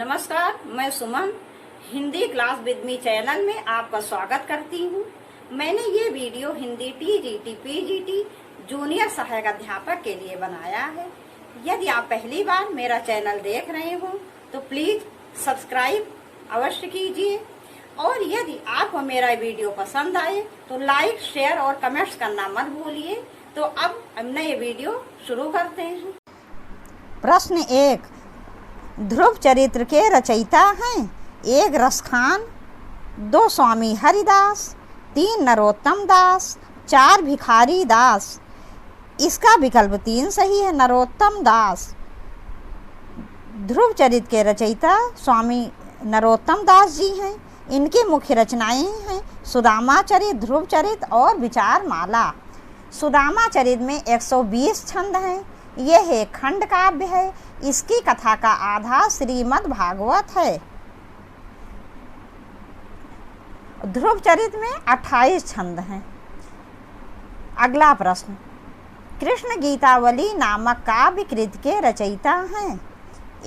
नमस्कार, मैं Suman Hindi class with me channel में आपका स्वागत करती हूँ। मैंने ये video Hindi TGT PGT junior सहायक अध्यापक के लिए बनाया है। यदि आप पहली बार मेरा चैनल देख रहे हो तो प्लीज सब्सक्राइब अवश्य कीजिए, और यदि आपको मेरा वीडियो पसंद आए तो लाइक, शेयर और कमेंट्स करना मत भूलिए। तो अब हमने ये वीडियो शुरू करते हैं। प्रश्न 1। ध्रुव चरित्र के रचयिता हैं 1 रसखान, 2 स्वामी हरिदास, 3 नरोत्तम दास, 4 भिखारी दास। इसका विकल्प 3 सही है, नरोत्तम दास। ध्रुव चरित्र के रचयिता स्वामी नरोत्तम दास जी हैं। इनकी मुख्य रचनाएं हैं सुदामा चरित, ध्रुव चरित और विचार माला। सुदामा चरित में 120 छंद हैं। यह एक खंड काव्य है। इसकी कथा का आधार श्रीमद् भागवत है। ध्रुव चरित में 28 छंद हैं। अगला प्रश्न, कृष्ण गीतावली नामक काव्य कृति के रचयिता हैं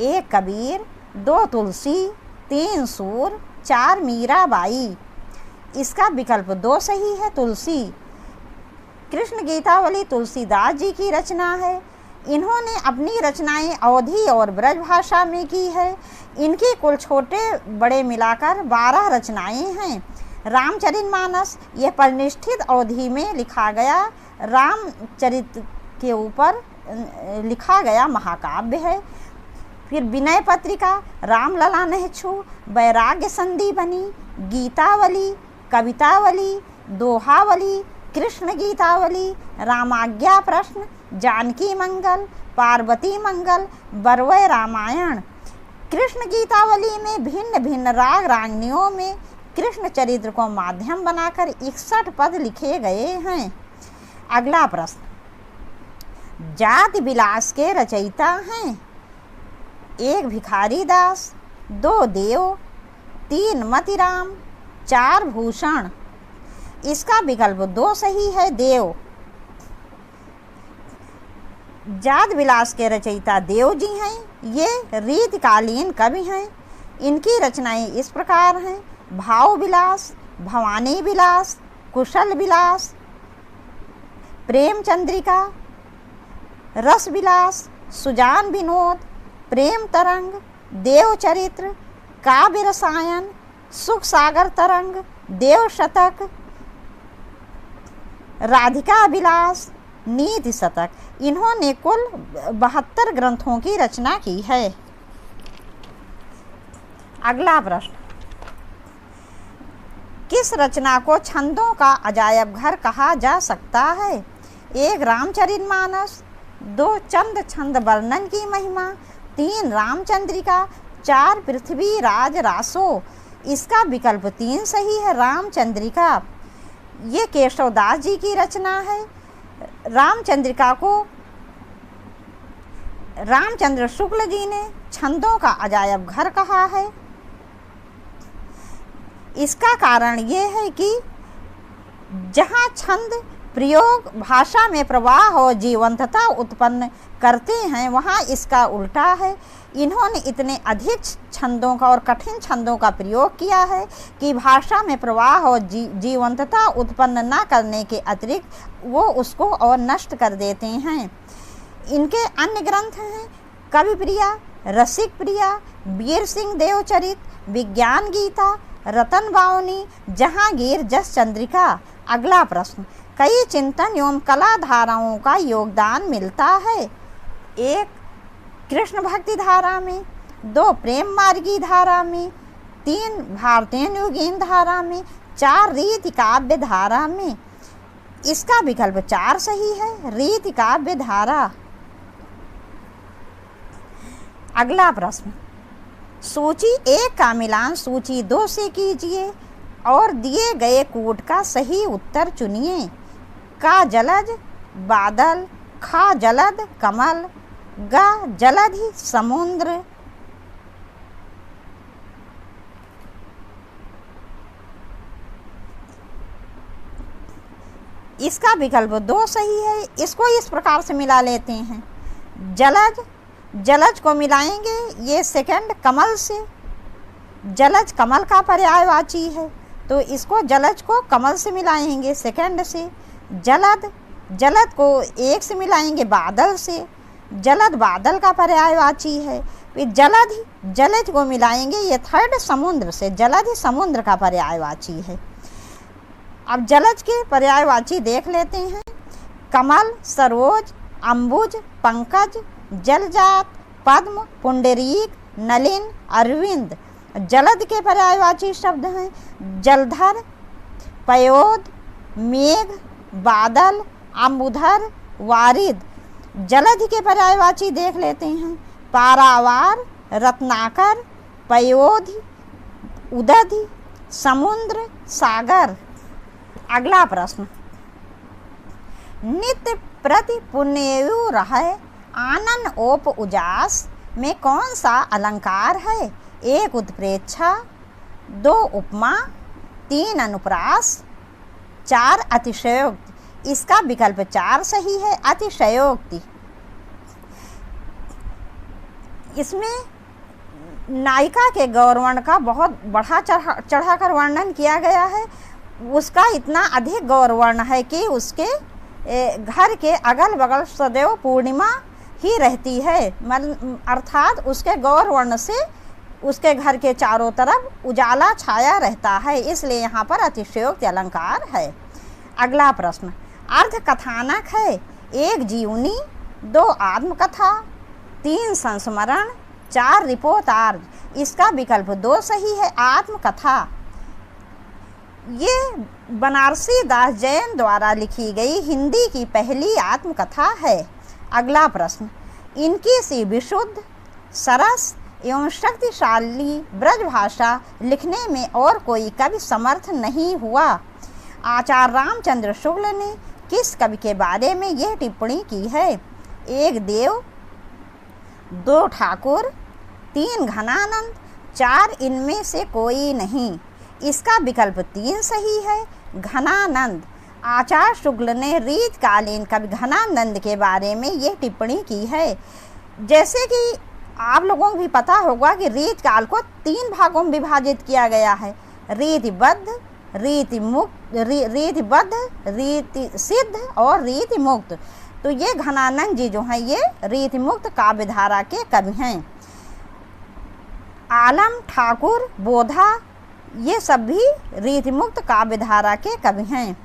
1 कबीर, 2 तुलसी, 3 सूर, 4 मीराबाई। इसका विकल्प 2 सही है, तुलसी। कृष्ण गीतावली तुलसीदास जी की रचना है। इन्होंने अपनी रचनाएं अवधी और ब्रज भाषा में की है। इनकी कुल छोटे बड़े मिलाकर 12 रचनाएं हैं। रामचरितमानस यह परिनिष्ठित अवधि में लिखा गया रामचरित के ऊपर लिखा गया महाकाव्य है। फिर विनय पत्रिका, रामलला नेहछु, वैराग्य संदीपनी, गीतावली, कवितावली, दोहावली, कृष्ण गीतावली, रामाज्ञा प्रश्न, जानकी मंगल, पार्वती मंगल, बरवय रामायण। कृष्ण गीतावली में भिन्न भिन्न राग रागनियों में कृष्ण चरित्र को माध्यम बनाकर 61 पद लिखे गए हैं। अगला प्रश्न, जाति विलास के रचयिता हैं 1 भिखारी दास, 2 देव, 3 मतिराम, 4 भूषण। इसका विकल्प 2 सही है, देव। जात विलास के रचयिता देव जी हैं। ये रीतिकालीन कवि हैं। इनकी रचनाएं इस प्रकार हैं: भाव विलास, भवानी विलास, कुशल विलास, प्रेम चंद्रिका, रस विलास, सुजान विनोद, प्रेम तरंग, देव चरित्र, काव्य रसायन, सुख सागर तरंग, देव शतक, राधिका विलास, नीति शतक। इन्होंने कुल 72 ग्रंथों की रचना की है। अगला प्रश्न, किस रचना को छंदों का अजायब घर कहा जा सकता है? 1 रामचरितमानस, 2 चंद छंद वर्णन की महिमा, 3 रामचंद्रिका, 4 पृथ्वी राज रासो। इसका विकल्प 3 सही है, रामचंद्रिका। ये केशवदास जी की रचना है। रामचंद्रिका को रामचंद्र शुक्ल जी ने छंदों का अजायब घर कहा है। इसका कारण ये है कि जहाँ छंद प्रयोग भाषा में प्रवाह और जीवंतता उत्पन्न करते हैं, वहाँ इसका उल्टा है। इन्होंने इतने अधिक छंदों का और कठिन छंदों का प्रयोग किया है कि भाषा में प्रवाह और जीवंतता उत्पन्न न करने के अतिरिक्त वो उसको और नष्ट कर देते हैं। इनके अन्य ग्रंथ हैं कवि प्रिया, रसिक प्रिया, वीर सिंह देवचरित, विज्ञान गीता, रतन बावनी, जहांगीर जस चंद्रिका। अगला प्रश्न, कई चिंतन एवं कला धाराओं का योगदान मिलता है। 1 कृष्ण भक्ति धारा में, 2 प्रेम मार्गी धारा में, 3 भारतीय युगीन धारा में, 4 रीति काव्य धारा में। इसका विकल्प 4 सही है, रीति काव्य धारा। अगला प्रश्न, सूची 1 का मिलान सूची 2 से कीजिए और दिए गए कूट का सही उत्तर चुनिए। का जलज बादल, खा जलद कमल, गा जलधि समुद्र। इसका विकल्प 2 सही है। इसको इस प्रकार से मिला लेते हैं: जलज जलज को मिलाएंगे ये सेकंड कमल से। जलज कमल का पर्यायवाची है, तो इसको जलज को कमल से मिलाएंगे सेकंड से। जलद, जलद को एक से मिलाएंगे बादल से। जलद बादल का पर्यायवाची है। फिर जलद ही, जलज को मिलाएंगे ये थर्ड समुद्र से। जलद ही समुद्र का पर्यायवाची है। अब जलज के पर्यायवाची देख लेते हैं। कमल, सरोज, अम्बुज, पंकज, जलजात, पद्म, पुंडरीक, नलिन, अरविंद। जलद के पर्यायवाची शब्द हैं जलधर, पयोद, मेघ, बादल, अम्बुधर, वारिद। जलद के पर्यायवाची देख लेते हैं पारावार, रत्नाकर, पयोधि, उदधि, समुद्र, सागर। अगला प्रश्न, नित्य प्रति पुण्ययु रहे आनन ओप उजास में कौन सा अलंकार है? 1 उत्प्रेक्षा, 2 उपमा, 3 अनुप्रास, 4 अतिशयोक्ति। इसका विकल्प 4 सही है, अतिशयोक्ति। इसमें नायिका के गौरवर्ण का बहुत बढ़ा चढ़ाकर वर्णन किया गया है। उसका इतना अधिक गौरवर्ण है कि उसके घर के अगल बगल सदैव पूर्णिमा ही रहती है। अर्थात उसके गौरवर्ण से उसके घर के चारों तरफ उजाला छाया रहता है, इसलिए यहाँ पर अतिशयोक्ति अलंकार है। अगला प्रश्न, अर्ध कथानक है 1 जीवनी, 2 आत्मकथा, 3 संस्मरण, 4 रिपोर्टार्ज। इसका विकल्प 2 सही है, आत्मकथा। ये बनारसी दास जैन द्वारा लिखी गई हिंदी की पहली आत्मकथा है। अगला प्रश्न, इनकी सी विशुद्ध, सरस एवं शक्तिशाली ब्रजभाषा लिखने में और कोई कवि समर्थ नहीं हुआ। आचार्य रामचंद्र शुक्ल ने किस कवि के बारे में यह टिप्पणी की है? 1 देव, 2 ठाकुर, 3 घनानंद, 4 इनमें से कोई नहीं। इसका विकल्प 3 सही है, घनानंद। आचार्य शुक्ल ने रीतकालीन कवि घनानंद के बारे में ये टिप्पणी की है। जैसे कि आप लोगों को भी पता होगा कि रीतकाल को 3 भागों में विभाजित किया गया है, रीतिबद्ध, रीतिबद्ध, रीति सिद्ध और रीति मुक्त। तो ये घनानंद जी जो हैं ये रीति मुक्त काव्य धारा के कवि हैं। आलम, ठाकुर, बोधा ये सब भी रीति मुक्त काव्य धारा के कवि हैं।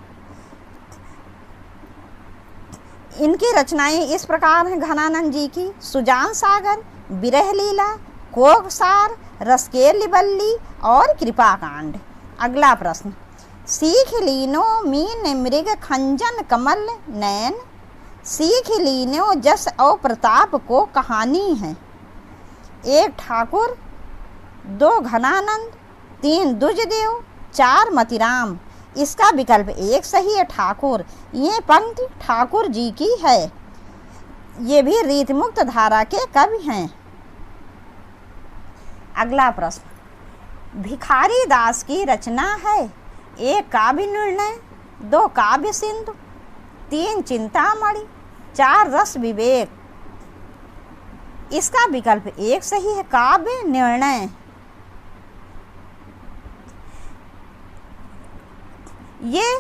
इनकी रचनाएं इस प्रकार हैं घनानंद जी की: सुजान सागर, विरह लीला, कोकसार, रसकेली बल्ली और कृपा कांड। अगला प्रश्न, सीख लीनो मीन मृग खंजन कमल नैन, सीख लीनो जस और प्रताप को कहानी है। 1 ठाकुर, 2 घनानंद, 3 दुजदेव, 4 मतिराम। इसका विकल्प 1 सही है, ठाकुर। ये पंक्ति ठाकुर जी की है। ये भी रीतिमुक्त धारा के कवि हैं। अगला प्रश्न, भिखारी दास की रचना है: 1 काव्य निर्णय, 2 काव्य सिंधु, 3 चिंतामणि, 4 रस विवेक। इसका विकल्प 1 सही है, काव्य निर्णय। ये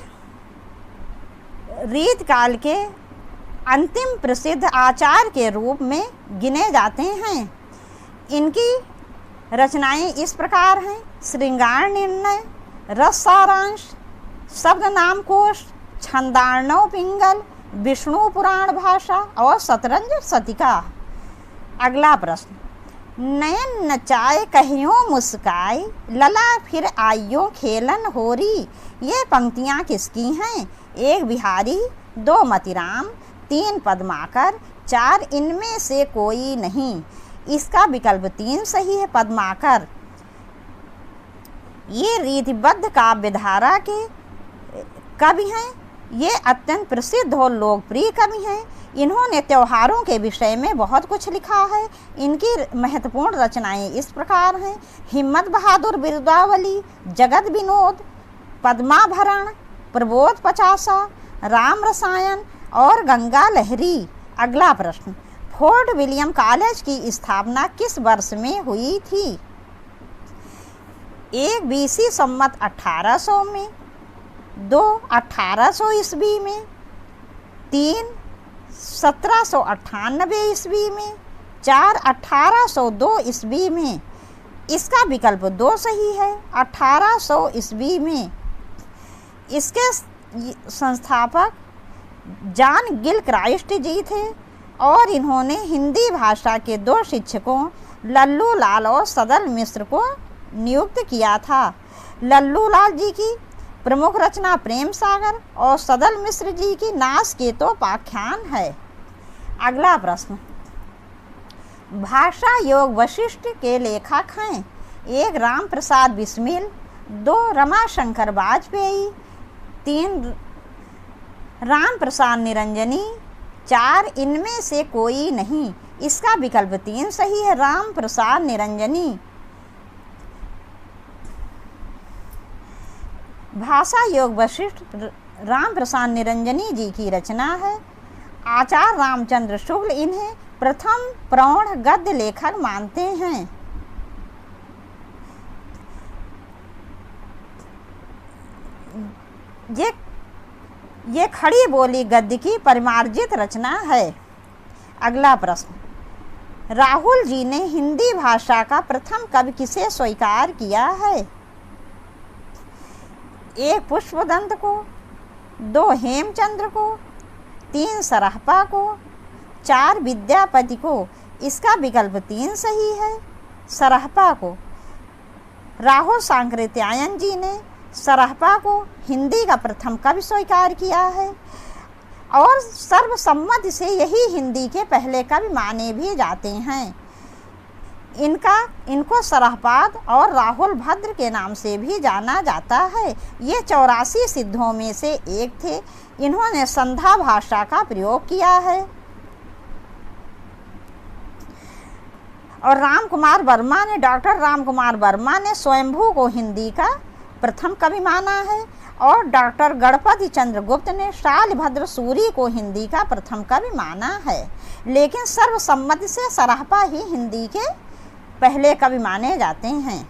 रीतकाल के अंतिम प्रसिद्ध आचार्य के रूप में गिने जाते हैं। इनकी रचनाएं इस प्रकार हैं: श्रृंगार निर्णय, रस सारांश, शब्द नामकोश, छंदार्णव पिंगल, विष्णु पुराण भाषा और शतरंज शतिका। अगला प्रश्न, नयन नचाए कहियों मुस्काई, लला फिर आइयों खेलन होरी। ये पंक्तियाँ किसकी हैं? 1 बिहारी, 2 मतिराम, 3 पद्माकर, 4 इनमें से कोई नहीं। इसका विकल्प 3 सही है, पद्माकर। ये रीतिबद्ध काव्य धारा के कवि हैं। ये अत्यंत प्रसिद्ध और लोकप्रिय कवि हैं। इन्होंने त्योहारों के विषय में बहुत कुछ लिखा है। इनकी महत्वपूर्ण रचनाएं इस प्रकार हैं: हिम्मत बहादुर बिरुदावली, जगत विनोद, पद्माभरण, प्रबोध पचासा, राम रसायन और गंगा लहरी। अगला प्रश्न, फोर्ट विलियम कॉलेज की स्थापना किस वर्ष में हुई थी? 1 BC संवत 1800 में, 2 1800 ईस्वी में, 3 1798 ईस्वी में, 4 1802 ईस्वी में। इसका विकल्प 2 सही है, 1800 ईस्वी में। इसके संस्थापक जॉन गिलक्राइस्ट जी थे और इन्होंने हिंदी भाषा के 2 शिक्षकों लल्लू लाल और सदल मिश्र को नियुक्त किया था। लल्लू लाल जी की प्रमुख रचना प्रेम सागर और सदल मिश्र जी की नासकेतोपाख्यान है। अगला प्रश्न, भाषा योग वशिष्ठ के लेखक हैं? 1 राम प्रसाद बिस्मिल, 2 रमाशंकर वाजपेयी, 3 राम प्रसाद निरंजनी, 4 इनमें से कोई नहीं। इसका विकल्प 3 सही है, राम प्रसाद निरंजनी। भाषा योग वशिष्ठ राम प्रसाद निरंजनी जी की रचना है। आचार्य रामचंद्र शुक्ल इन्हें प्रथम प्रौढ़ गद्य लेखक मानते हैं। ये खड़ी बोली गद्य की परिमार्जित रचना है। अगला प्रश्न, राहुल जी ने हिंदी भाषा का प्रथम कवि किसे स्वीकार किया है? 1 पुष्पदंत को, 2 हेमचंद्र को, 3 सरहपा को, 4 विद्यापति को। इसका विकल्प 3 सही है, सरहपा को। राहुल सांकृत्यायन जी ने सरहपा को हिंदी का प्रथम कवि स्वीकार किया है और सर्वसम्मति से यही हिंदी के पहले कवि माने भी जाते हैं। इनको सरहपाद और राहुल भद्र के नाम से भी जाना जाता है। ये 84 सिद्धों में से एक थे। इन्होंने संधा भाषा का प्रयोग किया है। और डॉक्टर राम कुमार वर्मा ने स्वयंभू को हिंदी का प्रथम कवि माना है और डॉक्टर गणपति चंद्र गुप्त ने शालभद्र सूरी को हिंदी का प्रथम कवि माना है। लेकिन सर्वसम्मति से सरहपा ही हिंदी के पहले कवि माने जाते हैं।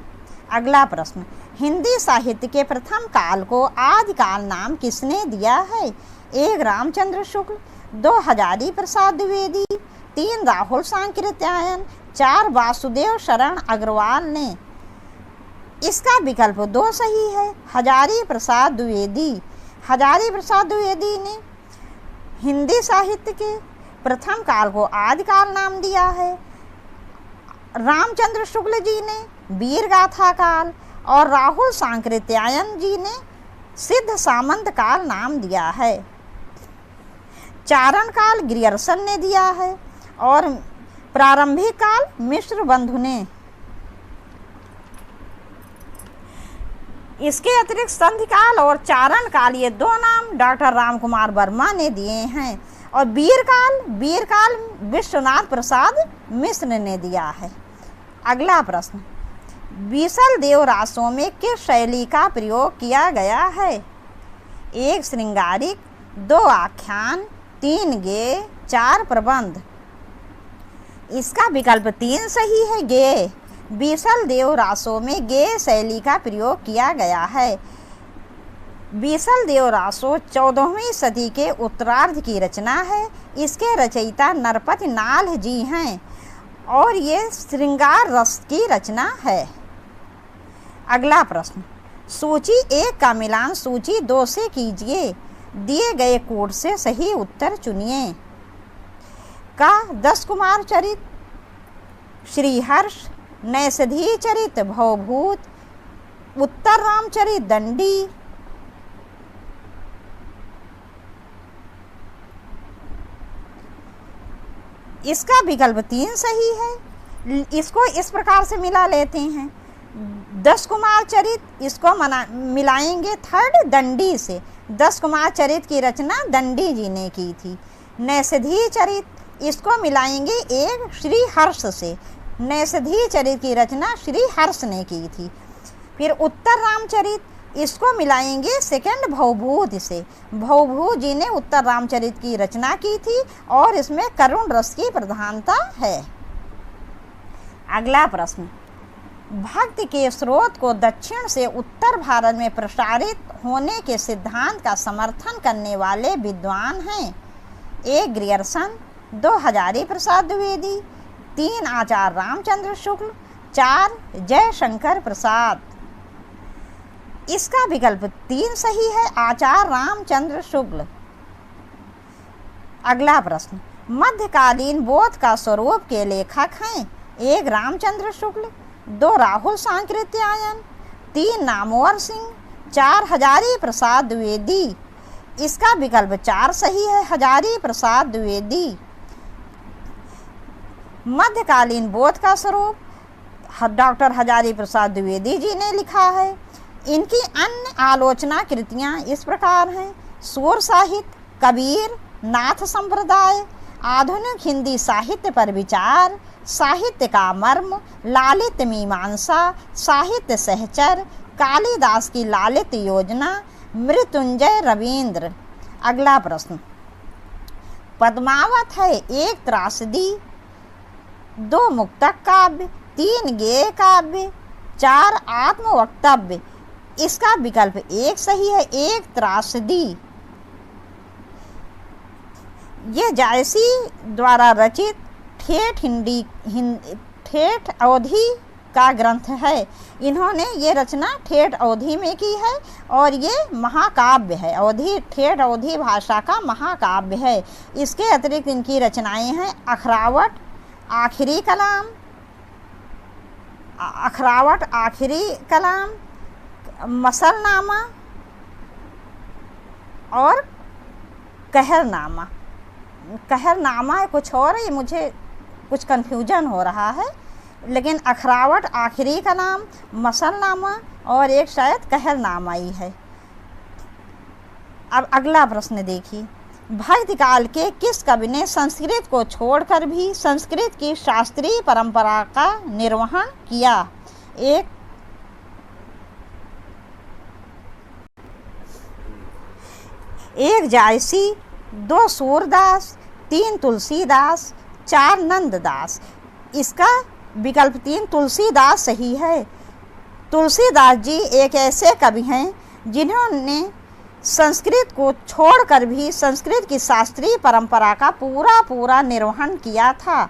अगला प्रश्न, हिंदी साहित्य के प्रथम काल को आदिकाल नाम किसने दिया है? 1 रामचंद्र शुक्ल, 2 हजारी प्रसाद द्विवेदी, 3 राहुल सांकृत्यायन, 4 वासुदेव शरण अग्रवाल ने। इसका विकल्प 2 सही है, हजारी प्रसाद द्विवेदी। हजारी प्रसाद द्विवेदी ने हिंदी साहित्य के प्रथम काल को आदिकाल नाम दिया है। रामचंद्र शुक्ल जी ने वीर गाथा काल और राहुल सांकृत्यायन जी ने सिद्ध सामंत काल नाम दिया है। चारण काल ग्रियर्सन ने दिया है और प्रारंभिक काल मिश्र बंधु ने। इसके अतिरिक्त संधि काल और चारण काल ये 2 नाम डॉक्टर राम कुमार वर्मा ने दिए हैं और वीर काल विश्वनाथ प्रसाद मिश्र ने दिया है। अगला प्रश्न, बीसल देव रासों में किस शैली का प्रयोग किया गया है? 1 श्रृंगारिक, 2 आख्यान, 3 गेय, 4 प्रबंध। इसका विकल्प 3 सही है, गेय। बीसल देव रासों में गेय शैली का प्रयोग किया गया है। बीसल देव रासो 14वीं सदी के उत्तरार्ध की रचना है। इसके रचयिता नरपति नाल जी हैं और ये श्रृंगार रस की रचना है। अगला प्रश्न, सूची 1 का मिलान सूची 2 से कीजिए। दिए गए कोड से सही उत्तर चुनिए। का दस कुमार चरित, श्रीहर्ष, नैषधीय चरित भवभूत, उत्तर रामचरित दंडी। इसका विकल्प 3 सही है। इसको इस प्रकार से मिला लेते हैं। दस कुमार चरित इसको मिलाएंगे 3rd दंडी से। दस कुमार चरित की रचना दंडी जी ने की थी। नैषधीय चरित इसको मिलाएंगे 1 श्री हर्ष से। नैषधीय चरित की रचना श्री हर्ष ने की थी। फिर उत्तर रामचरित इसको मिलाएंगे सेकंड भवभूत से। भवभूत जी ने उत्तर रामचरित की रचना की थी और इसमें करुण रस की प्रधानता है। अगला प्रश्न, भक्ति के स्रोत को दक्षिण से उत्तर भारत में प्रसारित होने के सिद्धांत का समर्थन करने वाले विद्वान हैं। 1 ग्रियर्सन, 2 हजारी प्रसाद द्विवेदी, 3 आचार्य रामचंद्र शुक्ल, 4 जयशंकर प्रसाद। इसका विकल्प 3 सही है, आचार्य रामचंद्र शुक्ल। अगला प्रश्न, मध्यकालीन बोध का स्वरूप के लेखक हैं। 1 रामचंद्र शुक्ल, 2 राहुल सांकृत्यायन, 3 नामवर सिंह, 4 हजारी प्रसाद द्विवेदी। इसका विकल्प 4 सही है, हजारी प्रसाद द्विवेदी। मध्यकालीन बोध का स्वरूप डॉक्टर हजारी प्रसाद द्विवेदी जी ने लिखा है। इनकी अन्य आलोचना कृतियाँ इस प्रकार हैं: सूर साहित्य, कबीर, नाथ संप्रदाय, आधुनिक हिंदी साहित्य पर विचार, साहित्य का मर्म, लालित मीमांसा, साहित्य सहचर, कालिदास की लालित योजना, मृत्युंजय रवींद्र। अगला प्रश्न, पद्मावत है 1 त्रासदी, 2 मुक्तक काव्य, 3 गेय काव्य, 4 आत्मवक्तव्य। इसका विकल्प 1 सही है, 1 त्रासदी। ये जायसी द्वारा रचित ठेठ अवधि का ग्रंथ है। इन्होंने ये रचना ठेठ अवधि में की है और ये महाकाव्य है। ठेठ अवधि भाषा का महाकाव्य है। इसके अतिरिक्त इनकी रचनाएं हैं अखरावट, आखिरी कलाम, मसलनामा और कहरनामा है कुछ और, ये मुझे कुछ कन्फ्यूजन हो रहा है, लेकिन अखरावट, आखिरी कलाम, मसलनामा और एक शायद कहरनामा ही है। अब अगला प्रश्न देखिए, भक्ति काल के किस कवि ने संस्कृत को छोड़कर भी संस्कृत की शास्त्रीय परंपरा का निर्वहन किया? 1 जायसी, 2 सूरदास, 3 तुलसीदास, 4 नंददास। इसका विकल्प 3 तुलसीदास सही है। तुलसीदास जी एक ऐसे कवि हैं जिन्होंने संस्कृत को छोड़कर भी संस्कृत की शास्त्रीय परंपरा का पूरा निर्वहन किया था।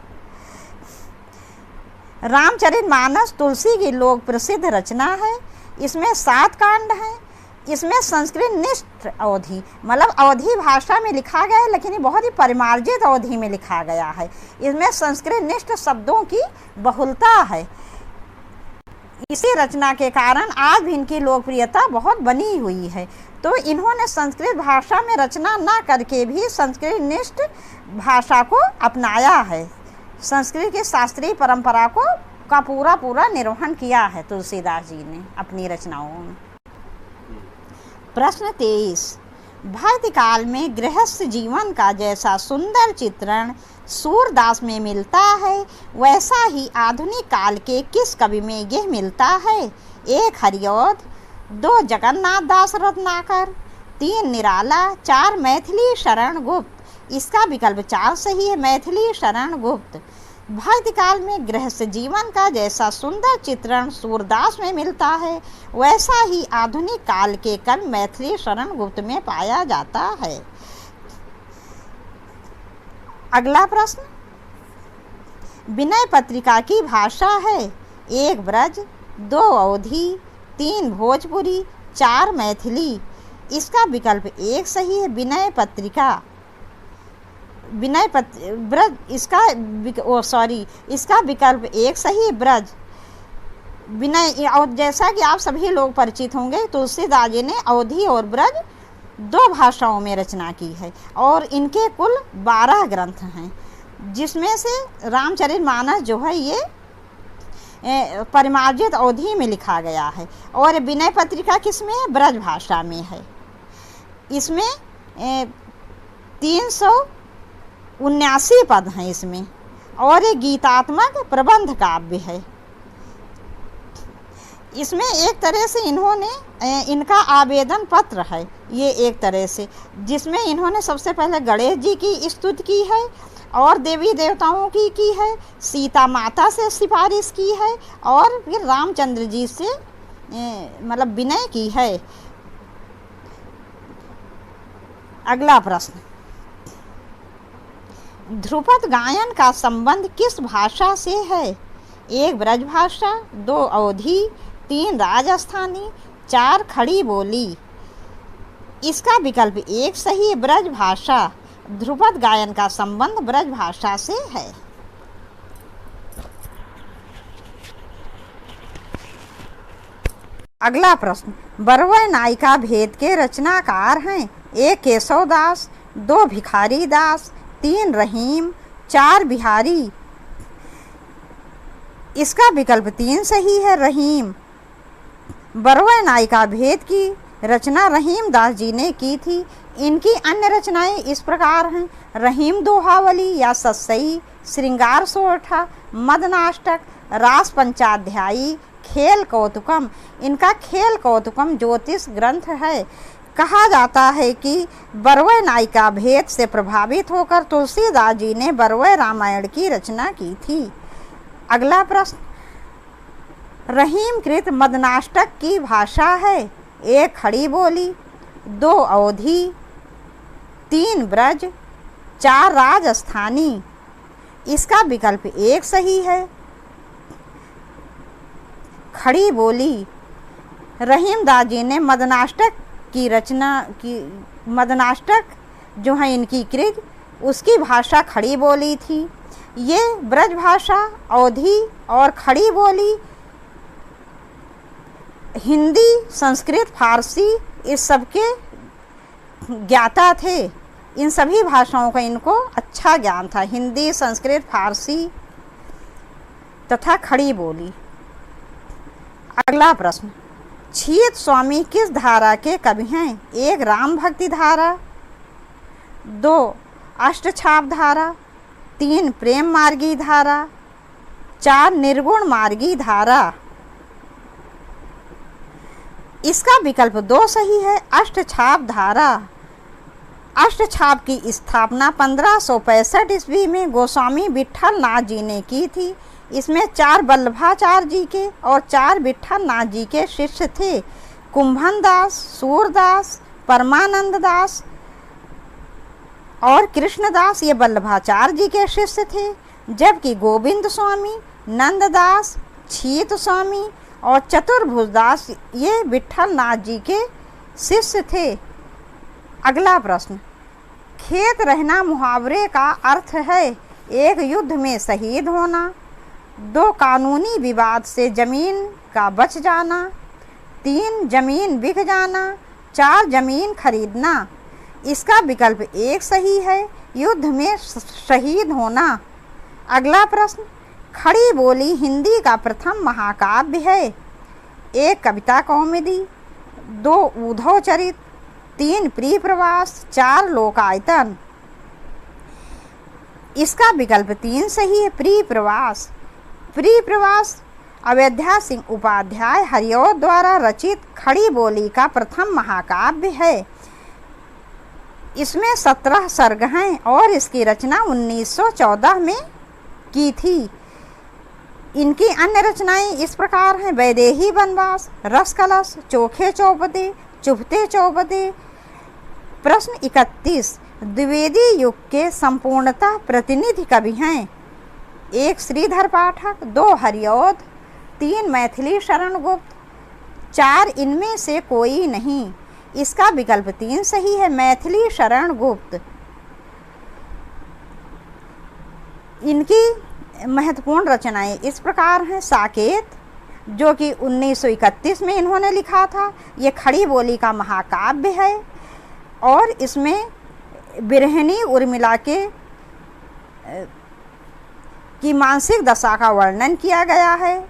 रामचरितमानस तुलसी की लोक प्रसिद्ध रचना है। इसमें 7 कांड हैं। इसमें संस्कृत निष्ठ अवधि मतलब अवधि भाषा में लिखा गया है, लेकिन ये बहुत ही परिमार्जित अवधि में लिखा गया है। इसमें संस्कृत निष्ठ शब्दों की बहुलता है। इसी रचना के कारण आज भी इनकी लोकप्रियता बहुत बनी हुई है। तो इन्होंने संस्कृत भाषा में रचना न करके भी संस्कृत निष्ठ भाषा को अपनाया है। संस्कृत की शास्त्रीय परंपरा का पूरा निर्वहन किया है तुलसीदास जी ने अपनी रचनाओं में। प्रश्न 23, भक्ति काल में गृहस्थ जीवन का जैसा सुंदर चित्रण सूरदास में मिलता है, वैसा ही आधुनिक काल के किस कवि में यह मिलता है? 1 हरिऔध, 2 जगन्नाथ दास रत्नाकर, 3 निराला, 4 मैथिली शरण गुप्त। इसका विकल्प 4 सही है, मैथिली शरण गुप्त। भक्ति काल में गृहस्थ जीवन का जैसा सुंदर चित्रण सूरदास में मिलता है, वैसा ही आधुनिक काल के कवि मैथिली शरण गुप्त में पाया जाता है। अगला प्रश्न, विनय पत्रिका की भाषा है 1 ब्रज, 2 अवधी, 3 भोजपुरी, 4 मैथिली। इसका विकल्प 1 सही है, विनय पत्रिका। ब्रज इसका विकल्प 1 सही, ब्रज। विनय, और जैसा कि आप सभी लोग परिचित होंगे, तुलसीदास जी ने अवधी और ब्रज 2 भाषाओं में रचना की है और इनके कुल 12 ग्रंथ हैं, जिसमें से रामचरितमानस जो है ये परिमार्जित अवधि में लिखा गया है और विनय पत्रिका किस में है? ब्रज भाषा में है। इसमें 379 पद हैं इसमें और एक गीतात्मक प्रबंध काव्य है। इसमें एक तरह से इन्होंने इनका आवेदन पत्र है, ये एक तरह से, जिसमें इन्होंने सबसे पहले गणेश जी की स्तुति की है और देवी देवताओं की है, सीता माता से सिफारिश की है और फिर रामचंद्र जी से मतलब विनय की है। अगला प्रश्न, ध्रुपद गायन का संबंध किस भाषा से है? 1 ब्रज भाषा, 2 अवधी, 3 राजस्थानी, 4 खड़ी बोली। इसका विकल्प 1 सही, ब्रज भाषा। ध्रुपद गायन का संबंध ब्रज भाषा से है। अगला प्रश्न, बरवै नायिका भेद के रचनाकार हैं? 1 केशव दास, 2 भिखारी दास, 3 रहीम, 4 बिहारी। इसका विकल्प 3 सही है, रहीम। बरवै नायिका भेद की रचना रहीम दास जी ने की थी। इनकी अन्य रचनाएं इस प्रकार हैं: रहीम दोहावली या सत्सई, श्रृंगार सोरठा, मदनाष्टक, रास पंचाध्यायी, खेल कौतुकम। इनका खेल कौतुकम ज्योतिष ग्रंथ है। कहा जाता है कि बरवै नायिका भेद से प्रभावित होकर तुलसीदास जी ने बरवै रामायण की रचना की थी। अगला प्रश्न, रहीम कृत मदनाष्टक की भाषा है? 1 खड़ी बोली, 2 अवधी, 3 ब्रज, 4 राजस्थानी। इसका विकल्प 1 सही है, खड़ी बोली। रहीम दास जी ने मदनाष्टक की रचना की, मदनाष्टक जो है इनकी कृत, उसकी भाषा खड़ी बोली थी। ये ब्रज भाषा, अवधी और खड़ी बोली हिंदी, संस्कृत, फारसी इस सब के ज्ञाता थे। इन सभी भाषाओं का इनको अच्छा ज्ञान था, हिंदी, संस्कृत, फारसी तथा खड़ी बोली। अगला प्रश्न, छियत स्वामी किस धारा के कवि हैं? 1 राम भक्ति धारा, 2 अष्टछाप धारा, 3 प्रेम मार्गी धारा, 4 निर्गुण मार्गी धारा। इसका विकल्प 2 सही है, अष्टछाप धारा। अष्टछाप की स्थापना 1565 ईस्वी में गोस्वामी विट्ठल नाथ जी ने की थी। इसमें 4 वल्लभाचार्य जी के और 4 विट्ठल नाथ जी के शिष्य थे। कुंभन दास, सूरदास, परमानंद दास और कृष्णदास ये वल्लभाचार्य जी के शिष्य थे, जबकि गोविंद स्वामी, नंददास, छियत स्वामी और चतुर्भुजदास ये विट्ठल नाथ जी के शिष्य थे। अगला प्रश्न, खेत रहना मुहावरे का अर्थ है? 1 युद्ध में शहीद होना, 2 कानूनी विवाद से जमीन का बच जाना, 3 जमीन बिक जाना, 4 जमीन खरीदना। इसका विकल्प 1 सही है, युद्ध में शहीद होना। अगला प्रश्न, खड़ी बोली हिंदी का प्रथम महाकाव्य है? 1 कविता कौमुदी, 2 उद्धव चरित, 3 प्रिय प्रवास, 4 लोकायतन। इसका विकल्प 3 सही है, प्रिय प्रवास। प्रिय प्रवास अयोध्या सिंह उपाध्याय हरिऔध द्वारा रचित खड़ी बोली का प्रथम महाकाव्य है। इसमें 17 सर्ग हैं और इसकी रचना 1914 में की थी। इनकी अन्य रचनाएं इस प्रकार हैं: वैदेही वनवास, रस कलश, चोखे चौपदे, चुभते चौपदे। प्रश्न 31, द्विवेदी युग के संपूर्णतः प्रतिनिधि कवि हैं? 1 श्रीधर पाठक, 2 हरिऔध, 3 मैथिली शरण गुप्त, 4 इनमें से कोई नहीं। इसका विकल्प 3 सही है, मैथिली शरण गुप्त। इनकी महत्वपूर्ण रचनाएं इस प्रकार हैं: साकेत जो कि 1931 में इन्होंने लिखा था, ये खड़ी बोली का महाकाव्य है और इसमें बिरहनी उर्मिला की मानसिक दशा का वर्णन किया गया है।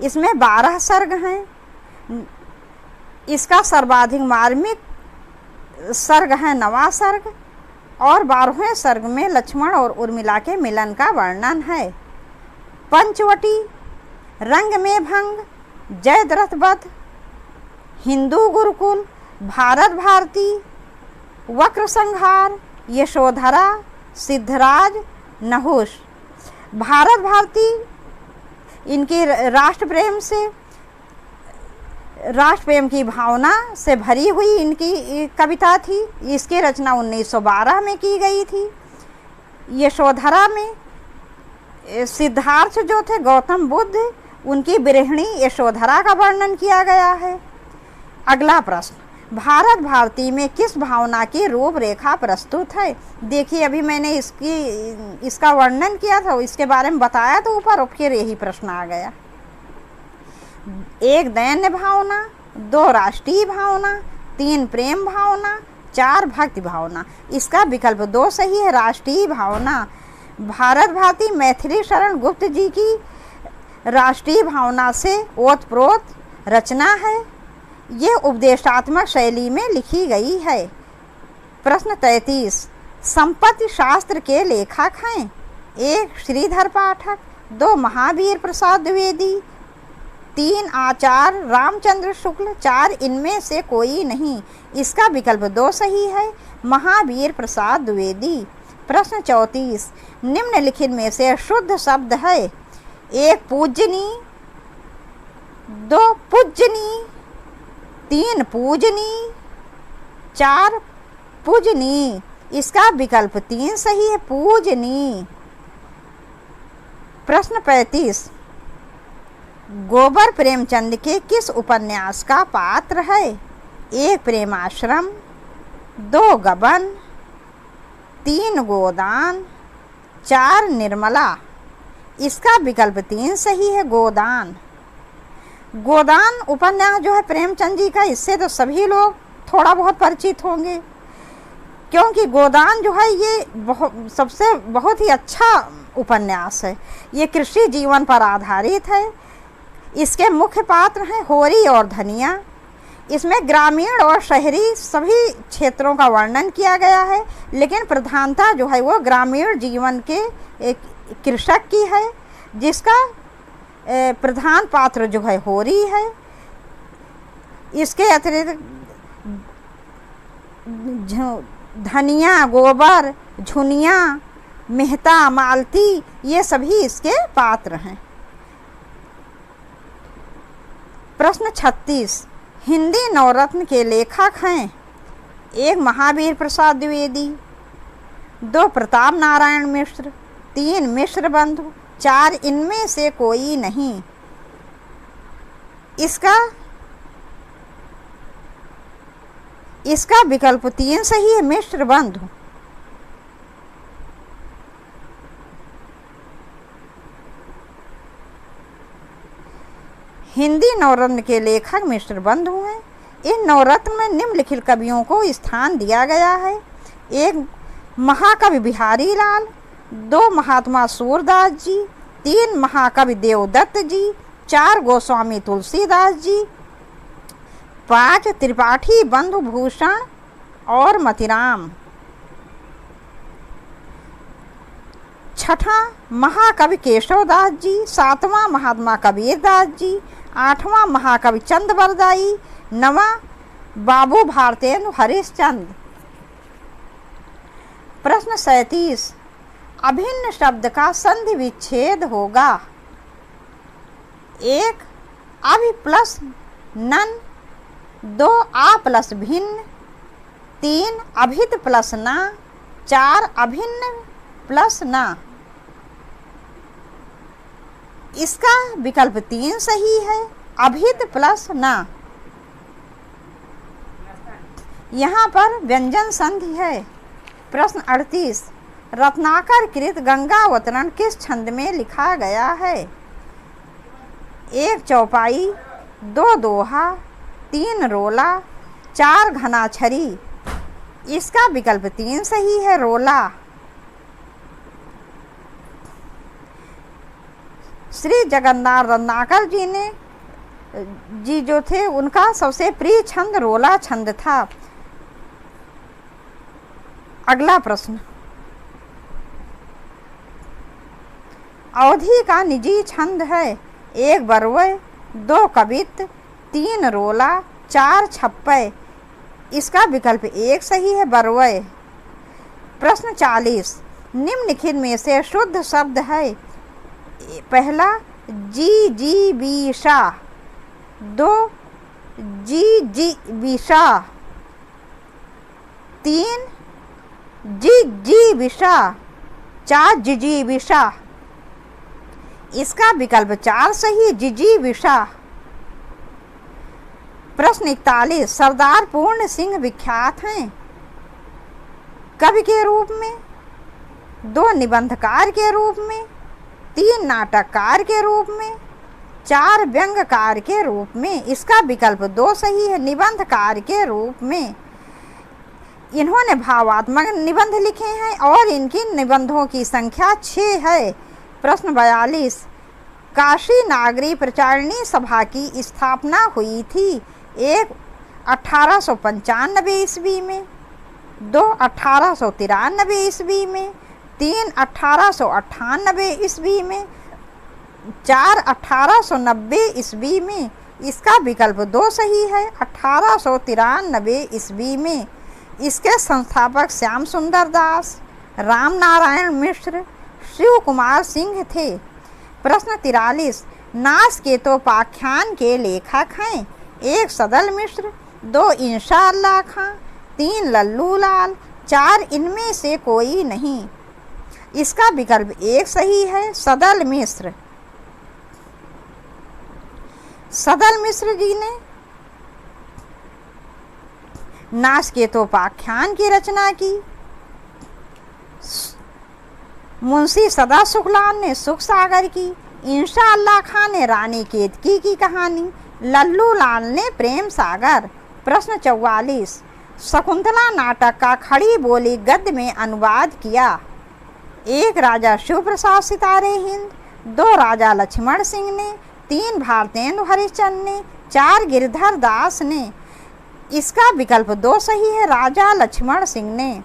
इसमें 12 सर्ग हैं। इसका सर्वाधिक मार्मिक सर्ग है 9वां सर्ग और 12वें सर्ग में लक्ष्मण और उर्मिला के मिलन का वर्णन है। पंचवटी रंग में भंग, जयद्रथ वध, हिंदू गुरुकुल, भारत भारती, वक्र संहार, यशोधरा, सिद्धराज, नहुष। भारत भारती इनकी राष्ट्र प्रेम की भावना से भरी हुई इनकी कविता थी। इसकी रचना 1912 में की गई थी। यशोधरा में सिद्धार्थ जो थे गौतम बुद्ध, उनकी गृहिणी यशोधरा का वर्णन किया गया है। अगला प्रश्न, भारत भारती में किस भावना की रूपरेखा प्रस्तुत है? देखिए, अभी मैंने इसका वर्णन किया था, इसके बारे में बताया, तो ऊपर फिर यही प्रश्न आ गया। 1 दैन्य भावना, 2 राष्ट्रीय भावना, 3 प्रेम भावना, 4 भक्ति भावना। इसका विकल्प 2 सही है, राष्ट्रीय भावना। भारत भारती मैथिली शरण गुप्त जी की राष्ट्रीय भावना से ओतप्रोत रचना है। ये उपदेशात्मक शैली में लिखी गई है। प्रश्न 33, संपत्ति शास्त्र के लेखक हैं? 1 श्रीधर पाठक, 2 महावीर प्रसाद द्विवेदी, 3 आचार्य रामचंद्र शुक्ल, 4 इनमें से कोई नहीं। इसका विकल्प 2 सही है, महावीर प्रसाद द्विवेदी। प्रश्न 34, निम्नलिखित में से शुद्ध शब्द है? 1 पूजनी, 2 पूजनी, 3 पूजनी, 4 पूजनी। इसका विकल्प 3 सही है, पूजनी। प्रश्न 35, गोबर प्रेमचंद के किस उपन्यास का पात्र है? 1 प्रेमाश्रम, 2 गबन, 3 गोदान, 4 निर्मला। इसका विकल्प 3 सही है, गोदान। गोदान उपन्यास जो है प्रेमचंद जी का, इससे तो सभी लोग थोड़ा बहुत परिचित होंगे, क्योंकि गोदान जो है ये बहुत ही अच्छा उपन्यास है। ये कृषि जीवन पर आधारित है। इसके मुख्य पात्र हैं होरी और धनिया। इसमें ग्रामीण और शहरी सभी क्षेत्रों का वर्णन किया गया है, लेकिन प्रधानता जो है वो ग्रामीण जीवन के एक कृषक की है, जिसका प्रधान पात्र जो है होरी है। इसके अतिरिक्त धनिया, गोबर, झुनिया, मेहता, मालती, ये सभी इसके पात्र हैं। प्रश्न 36, हिंदी नवरत्न के लेखक हैं? 1 महावीर प्रसाद द्विवेदी, 2 प्रताप नारायण मिश्र, 3 मिश्र बंधु, 4 इनमें से कोई नहीं। इसका विकल्प 3 सही है, मिश्र बंधु। हिंदी नवरत्न के लेखक मिश्र बंधु हैं। इन नवरत्न में निम्नलिखित कवियों को स्थान दिया गया है। 1 महाकवि बिहारी लाल, 2 महात्मा सूरदास जी, 3 महाकवि देवदत्त जी, 4 गोस्वामी तुलसीदास जी, 5 त्रिपाठी बंधु भूषण और मतिराम, 6वां महाकवि केशवदास जी, 7वां महात्मा कबीरदास जी, 8वां महाकवि चंद्रवरदाई, 9वां बाबू भारतेंदु हरिश्चंद्र। प्रश्न 37, अभिन्न शब्द का संधि विच्छेद होगा? 1 अभि प्लस नन, 2 आ प्लस भिन्न, 3 अभित प्लस ना, 4 अभिन्न प्लस ना। इसका विकल्प 3 सही है, अभित प्लस ना। यहाँ पर व्यंजन संधि है। प्रश्न 38, रत्नाकर कृत गंगावतरण किस छंद में लिखा गया है? 1 चौपाई, 2 दोहा, 3 रोला, 4 घना छरी। इसका विकल्प 3 सही है, रोला। श्री जगन्नाथ रत्नाकर जी जो थे, उनका सबसे प्रिय छंद रोला छंद था। अगला प्रश्न, अवधि का निजी छंद है? 1 बरवय, 2 कवित, 3 रोला, 4 छप्पय। इसका विकल्प 1 सही है, बरवय। प्रश्न 40, निम्नलिखित में से शुद्ध शब्द है। पहला जिजीविषा, 2 जिजीविषा, 3 जिजीविषा, 4 जिजीविषा। इसका विकल्प 4 सही, जिजीविषा। प्रश्न 41, सरदार पूर्ण सिंह विख्यात हैं। कवि के रूप में, 2 निबंधकार के रूप में, 3 नाटककार के रूप में, 4 व्यंग्यकार के रूप में। इसका विकल्प 2 सही है, निबंधकार के रूप में। इन्होंने भावात्मक निबंध लिखे हैं और इनकी निबंधों की संख्या 6 है। प्रश्न 42, काशी नागरी प्रचारणी सभा की स्थापना हुई थी। 1 1895 ईस्वी में, 2 1893 ईस्वी में, 3 1898 ईस्वी में, 4 1890 ईस्वी में। इसका विकल्प 2 सही है, 1893 ईस्वी में। इसके संस्थापक श्याम सुंदर दास, राम नारायण मिश्र, शिव कुमार सिंह थे। प्रश्न 43, नासकेतोपाख्यान के लेखक हैं। 1 सदल मिश्र, 2 इंशाअल्लाह खां, 3 लल्लू लाल, 4 इनमें से कोई नहीं। इसका विकल्प 1 सही है, सदल मिश्र। सदल मिश्र जी ने नासकेतोपाख्यान की रचना की। मुंशी सदा सुखलाल ने सुख सागर की, इंशाअल्लाह खां ने रानी केतकी की कहानी, लल्लू लाल ने प्रेम सागर। प्रश्न 44, शकुंतला नाटक का खड़ी बोली गद्य में अनुवाद किया। 1 राजा शिव प्रसाद सितारे हिंद, 2 राजा लक्ष्मण सिंह ने, 3 भारतेंदु हरिश्चंद्र ने, 4 गिरधर दास ने। इसका विकल्प 2 सही है, राजा लक्ष्मण सिंह ने।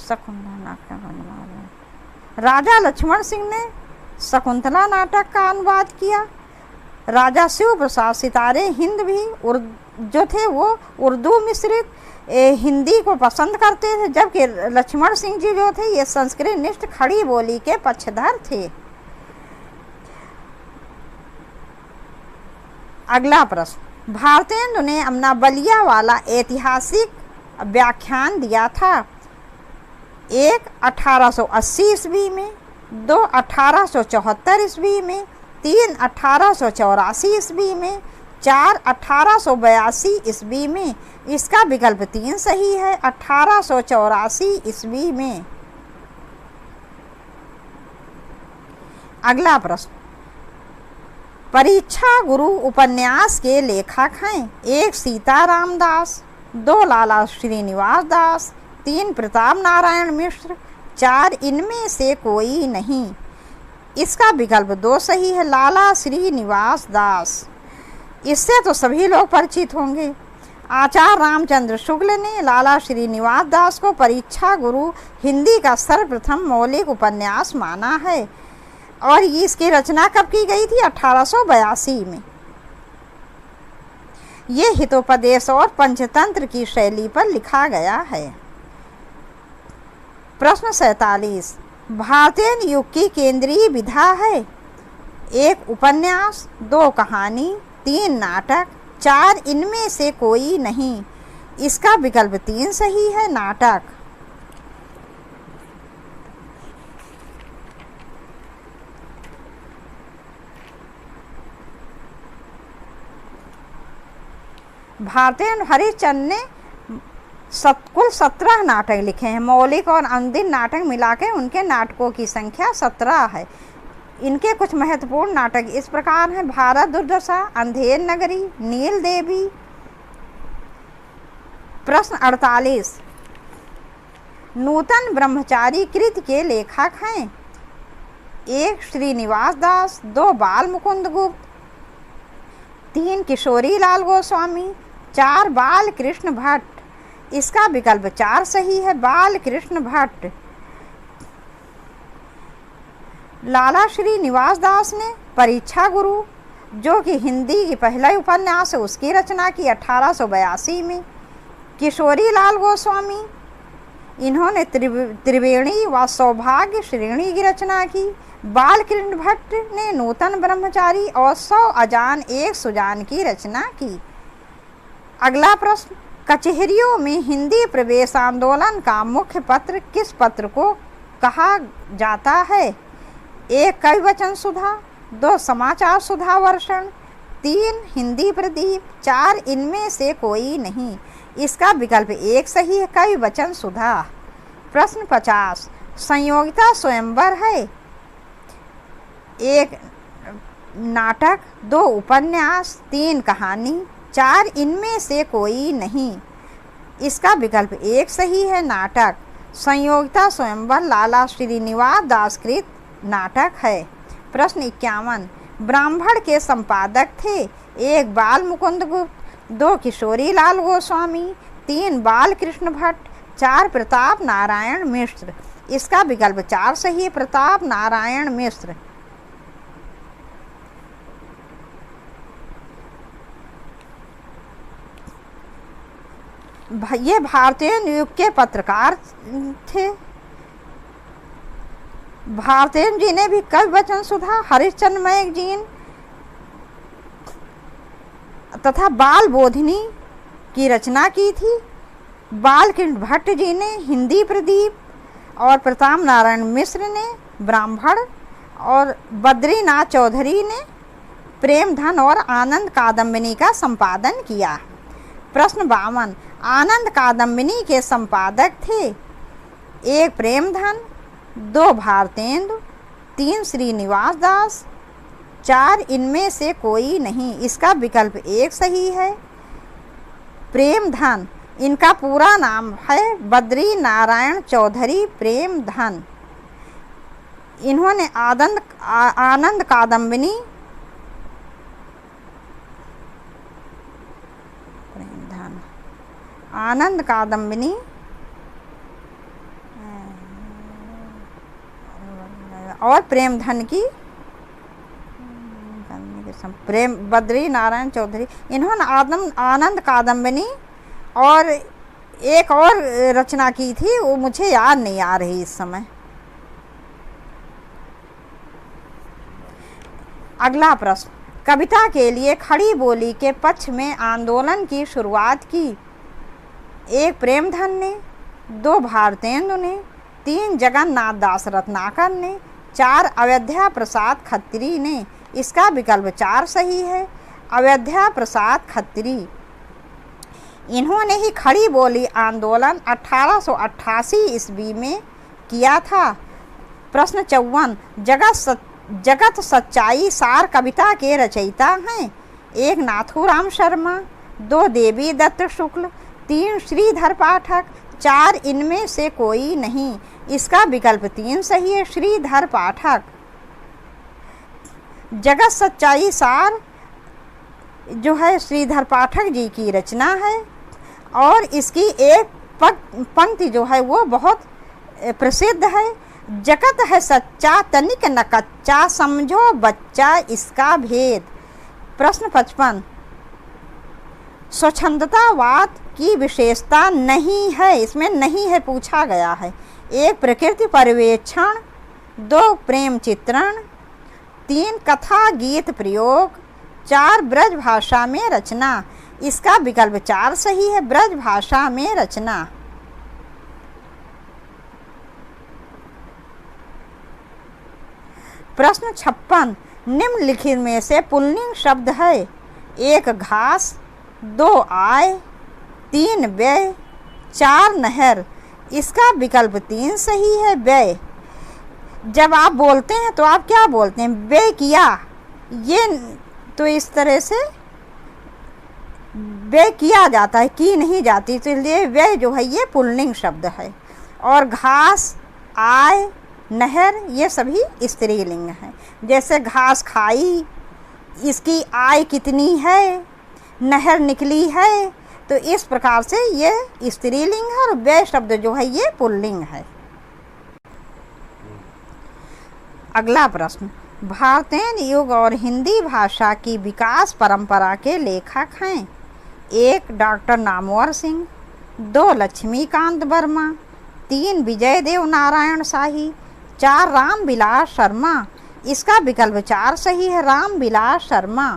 शकुंतला नाटक अनुवाद, राजा लक्ष्मण सिंह ने शकुंतला नाटक का अनुवाद किया। राजा शिव प्रसाद सितारे हिंद भी जो थे वो उर्दू मिश्रित हिंदी को पसंद करते थे, जबकि लक्ष्मण सिंह जी जो थे ये संस्कृत निष्ठ खड़ी बोली के पक्षधर थे। अगला प्रश्न, भारतेंदु ने अपना बलिया वाला ऐतिहासिक व्याख्यान दिया था। 1 1880 ईस्वी में, 2 1874 ईस्वी में, 3 1884 ईस्वी में, 4 1882 ईस्वी में। इसका विकल्प 3 सही है, 1884 ईस्वी में। अगला प्रश्न, परीक्षा गुरु उपन्यास के लेखक हैं। 1 सीताराम दास, 2 लाला श्रीनिवास दास, 3 प्रताप नारायण मिश्र, 4 इनमें से कोई नहीं। इसका विकल्प 2 सही है, लाला श्रीनिवास दास। इससे तो सभी लोग परिचित होंगे। आचार्य रामचंद्र शुक्ल ने लाला श्रीनिवास दास को परीक्षा गुरु हिंदी का सर्वप्रथम मौलिक उपन्यास माना है और इसकी रचना कब की गई थी? 1882 में। ये हितोपदेश और पंचतंत्र की शैली पर लिखा गया है। प्रश्न 47, भारतीय युग की केंद्रीय विधा है। 1 उपन्यास, 2 कहानी, 3 नाटक, 4 इनमें से कोई नहीं। इसका विकल्प 3 सही है, नाटक। भारतेंदु हरिश्चंद्र ने कुल 17 नाटक लिखे हैं। मौलिक और अनुदिन नाटक मिला के उनके नाटकों की संख्या 17 है। इनके कुछ महत्वपूर्ण नाटक इस प्रकार हैं: भारत दुर्दशा, अंधेर नगरी, नील देवी। प्रश्न 48, नूतन ब्रह्मचारी कृति के लेखक हैं। 1 श्रीनिवास दास, 2 बाल मुकुंद गुप्त, 3 किशोरी लाल गोस्वामी, 4 बाल कृष्ण भट्ट। इसका विकल्प 4 सही है। बाल कृष्ण भट्ट। लाला श्री निवास दास ने परीक्षा गुरु, जो कि हिंदी की पहला उपन्यास है, उसकी रचना की 1882 में। किशोरी लाल गोस्वामी, इन्होंने त्रिवेणी व सौभाग्य श्रेणी की रचना की। बाल कृष्ण भट्ट ने नूतन ब्रह्मचारी और 100 अजान एक सुजान की रचना की। अगला प्रश्न, कचहरियों में हिंदी प्रवेश आंदोलन का मुख्य पत्र किस पत्र को कहा जाता है? 1 कवि वचन सुधा, 2 समाचार सुधा वर्षण, 3 हिंदी प्रदीप, 4 इनमें से कोई नहीं। इसका विकल्प 1 सही है, कवि वचन सुधा। प्रश्न 50, संयोगिता स्वयंवर है? 1 नाटक, 2 उपन्यास, 3 कहानी, 4 इनमें से कोई नहीं। इसका विकल्प 1 सही है, नाटक। संयोगिता स्वयंवर लाला श्रीनिवास दास कृत नाटक है। प्रश्न 51, ब्राह्मण के संपादक थे? 1 बाल मुकुंद गुप्त, 2 किशोरी लाल गोस्वामी, 3 बाल कृष्ण भट्ट, 4 प्रताप नारायण मिश्र। इसका विकल्प 4 सही है, प्रताप नारायण मिश्र। ये भारतीय युग के पत्रकार थे। भारतीय जी ने भी कवि वचन सुधा, हरिश्चंद्र मैगजीन तथा बाल बोधिनी की रचना की थी। बाल कृष्ण भट्ट जी ने हिंदी प्रदीप और प्रताप नारायण मिश्र ने ब्राह्मण और बद्रीनाथ चौधरी ने प्रेमधन और आनंद कादम्बिनी का संपादन किया। प्रश्न 52, आनंद कादम्बिनी के संपादक थे? 1 प्रेमधन, 2 भारतेंदु, 3 श्रीनिवास दास, 4 इनमें से कोई नहीं। इसका विकल्प 1 सही है, प्रेमधन। इनका पूरा नाम है बद्री नारायण चौधरी प्रेमधन। इन्होंने आनंद कादम्बिनी आनंद कादम्बिनी और प्रेमधन की बद्री नारायण चौधरी, इन्होंने आनंद कादम्बिनी और एक और रचना की थी, वो मुझे याद नहीं आ रही इस समय। अगला प्रश्न, कविता के लिए खड़ी बोली के पक्ष में आंदोलन की शुरुआत की? 1 प्रेमधन ने, 2 भारतेंदु ने, 3 जगन्नाथ दास रत्नाकर ने, 4 अयोध्या प्रसाद खत्री ने। इसका विकल्प 4 सही है, अयोध्या प्रसाद खत्री। इन्होंने ही खड़ी बोली आंदोलन 1888 ईस्वी में किया था। प्रश्न 54, जगत सच्चाई सार कविता के रचयिता हैं? 1 नाथूराम शर्मा, 2 देवी दत्त शुक्ल, 3 श्रीधर पाठक, 4 इनमें से कोई नहीं। इसका विकल्प 3 सही है, श्रीधर पाठक। जगत सच्चाई सार जो है श्रीधर पाठक जी की रचना है और इसकी एक पंक्ति जो है वो बहुत प्रसिद्ध है। जगत है सच्चा तनिक न कच्चा, समझो बच्चा इसका भेद। प्रश्न 55, स्वच्छंदतावाद की विशेषता नहीं है, इसमें नहीं है पूछा गया है। 1 प्रकृति पर्यवेक्षण, 2 प्रेम चित्रण, 3 कथा गीत प्रयोग, 4 ब्रज भाषा में रचना। इसका विकल्प 4 सही है, ब्रज भाषा में रचना। प्रश्न 56, निम्नलिखित में से पुल्लिंग शब्द है? 1 घास, 2 आय, 3 व्यय, 4 नहर। इसका विकल्प 3 सही है, व्यय। जब आप बोलते हैं तो आप क्या बोलते हैं? व्यय किया, ये तो इस तरह से व्यय किया जाता है, की नहीं जाती, तो इसलिए व्यय जो है ये पुल्लिंग शब्द है। और घास, आय, नहर ये सभी स्त्रीलिंग हैं। जैसे घास खाई, इसकी आय कितनी है, नहर निकली है, तो इस प्रकार से ये स्त्रीलिंग है और व्यय शब्द जो है ये पुल्लिंग है। अगला प्रश्न, भारतीय युग और हिंदी भाषा की विकास परंपरा के लेखक हैं। 1 डॉक्टर नामवर सिंह, 2 लक्ष्मीकांत वर्मा, 3 विजय देव नारायण शाही, 4 रामविलास शर्मा। इसका विकल्प 4 सही है, रामविलास शर्मा।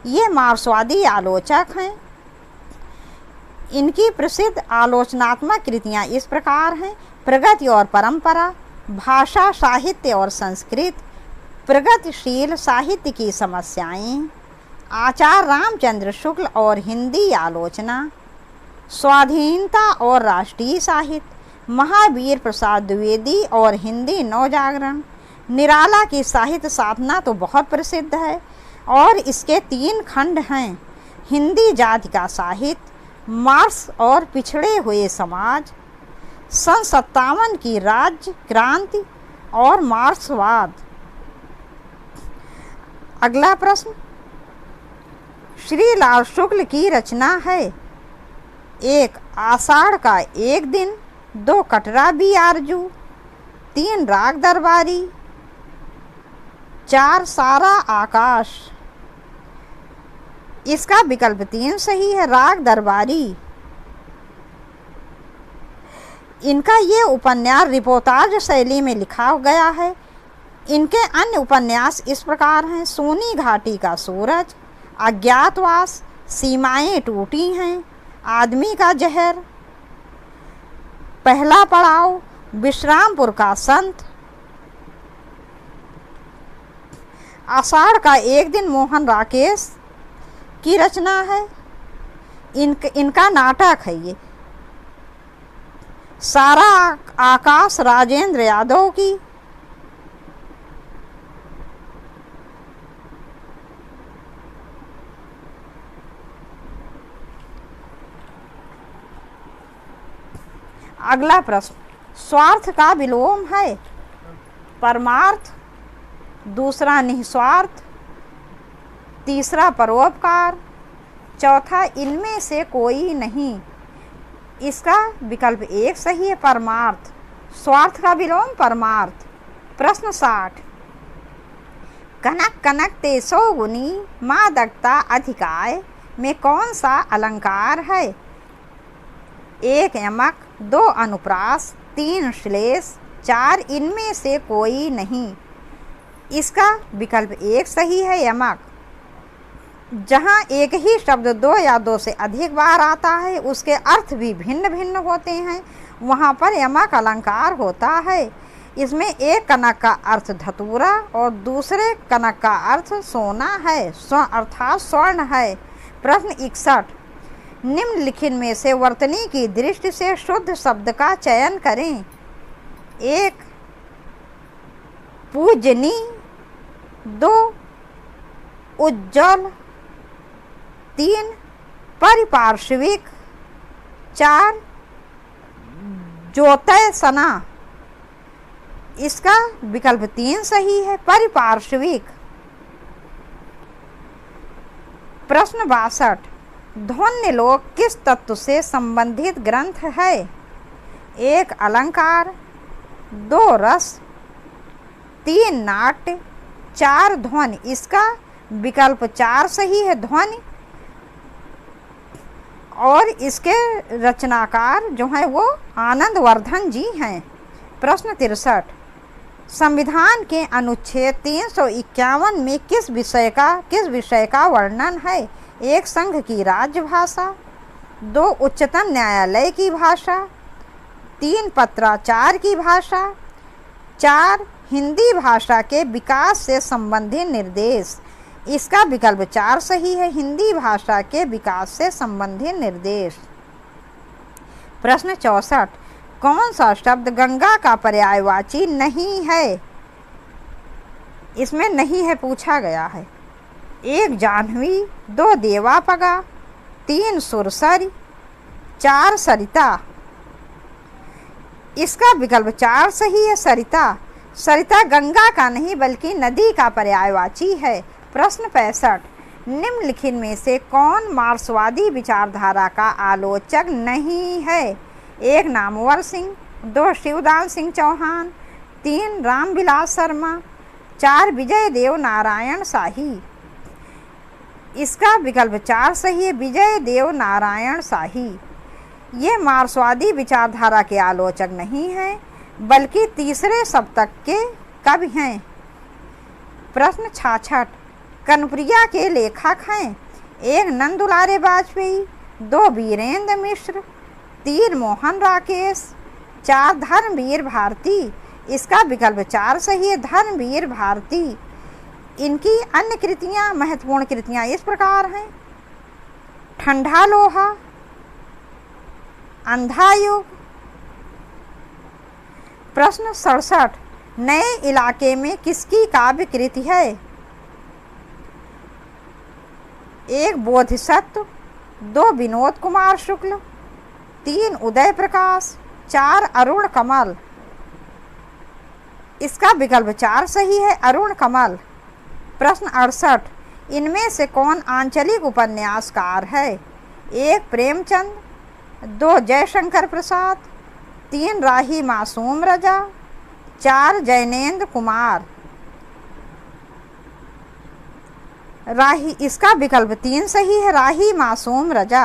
ये मार्क्सवादी आलोचक हैं। इनकी प्रसिद्ध आलोचनात्मक कृतियाँ इस प्रकार हैं: प्रगति और परंपरा, भाषा, साहित्य और संस्कृत, प्रगतिशील साहित्य की समस्याएं, आचार्य रामचंद्र शुक्ल और हिंदी आलोचना, स्वाधीनता और राष्ट्रीय साहित्य, महावीर प्रसाद द्विवेदी और हिंदी नवजागरण। निराला की साहित्य साधना तो बहुत प्रसिद्ध है और इसके 3 खंड हैं: हिंदी जाति का साहित्य, मार्क्स और पिछड़े हुए समाज, सन 57 की राज्य क्रांति और मार्क्सवाद। अगला प्रश्न, श्रीलाल शुक्ल की रचना है। 1 आषाढ़ का एक दिन, 2 कटरा बी आरजू, 3 राग दरबारी, 4 सारा आकाश। इसका विकल्प 3 सही है, राग दरबारी। इनका ये उपन्यास रिपोर्टाज शैली में लिखा गया है। इनके अन्य उपन्यास इस प्रकार हैं: सोनी घाटी का सूरज, अज्ञातवास, सीमाएं टूटी हैं, आदमी का जहर, पहला पड़ाव, विश्रामपुर का संत। आषाढ़ का एक दिन मोहन राकेश की रचना है। इनका नाटक है ये। सारा आकाश राजेंद्र यादव की। अगला प्रश्न, स्वार्थ का विलोम है। परमार्थ, दूसरा निस्वार्थ, तीसरा परोपकार, चौथा इनमें से कोई नहीं। इसका विकल्प 1 सही है, परमार्थ। स्वार्थ का विलोम परमार्थ। प्रश्न 60, कनक कनक ते सौगुनी मादकता अधिकाय में कौन सा अलंकार है? 1 यमक, 2 अनुप्रास, 3 श्लेष, 4 इनमें से कोई नहीं। इसका विकल्प 1 सही है, यमक। जहाँ एक ही शब्द 2 या 2 से अधिक बार आता है, उसके अर्थ भी भिन्न भिन्न होते हैं, वहाँ पर यमक अलंकार होता है। इसमें एक कनक का अर्थ धतूरा और दूसरे कनक का अर्थ सोना है, अर्थात स्वर्ण है। प्रश्न 61, निम्नलिखित में से वर्तनी की दृष्टि से शुद्ध शब्द का चयन करें। 1 पूजनी, 2 उज्ज्वल, 3 परिपार्श्विक, 4 ज्योतय सना। इसका विकल्प 3 सही है, परिपार्श्विक। प्रश्न 62, ध्वन्यलोक किस तत्व से संबंधित ग्रंथ है? 1 अलंकार, 2 रस, 3 नाट्य, 4 ध्वनि। इसका विकल्प 4 सही है, ध्वनि। और इसके रचनाकार जो हैं वो आनंदवर्धन जी हैं। प्रश्न 63, संविधान के अनुच्छेद 351 में किस विषय का वर्णन है? 1 संघ की राजभाषा, 2 उच्चतम न्यायालय की भाषा, 3 पत्राचार की भाषा, 4 हिंदी भाषा के विकास से संबंधित निर्देश। इसका विकल्प 4 सही है, हिंदी भाषा के विकास से संबंधित निर्देश। प्रश्न 64, कौन सा शब्द गंगा का पर्यायवाची नहीं है? इसमें नहीं है पूछा गया है। 1 जाह्नवी, 2 देवापगा, 3 सुरसरी, 4 सरिता। इसका विकल्प 4 सही है, सरिता। सरिता गंगा का नहीं बल्कि नदी का पर्यायवाची है। प्रश्न 65, निम्नलिखित में से कौन मार्क्सवादी विचारधारा का आलोचक नहीं है? 1 नामवर सिंह, 2 शिवदान सिंह चौहान, 3 रामविलास शर्मा, 4 विजय देव नारायण शाही। इसका विकल्प 4 सही है, विजय देव नारायण शाही। ये मार्क्सवादी विचारधारा के आलोचक नहीं हैं, बल्कि तीसरे शतक के कवि हैं। प्रश्न 66 कनप्रिया के लेखक हैं? 1 नंदुलारे वाजपेयी, 2 वीरेंद्र मिश्र, 3 मोहन राकेश, 4 धर्मवीर भारती। इसका विकल्प 4 सही है, धर्मवीर भारती। इनकी अन्य कृतियाँ, महत्वपूर्ण कृतियाँ इस प्रकार हैं: ठंडा लोहा, अंधा युग। प्रश्न 67 नए इलाके में किसकी काव्य कृति है? 1 बोधिसत्व, 2 विनोद कुमार शुक्ल, 3 उदय प्रकाश, 4 अरुण कमल। इसका विकल्प 4 सही है, अरुण कमल। प्रश्न 68 इनमें से कौन आंचलिक उपन्यासकार है? 1 प्रेमचंद, 2 जयशंकर प्रसाद, 3 राही मासूम रजा, 4 जैनेन्द्र कुमार। राही इसका विकल्प 3 सही है, राही मासूम रजा।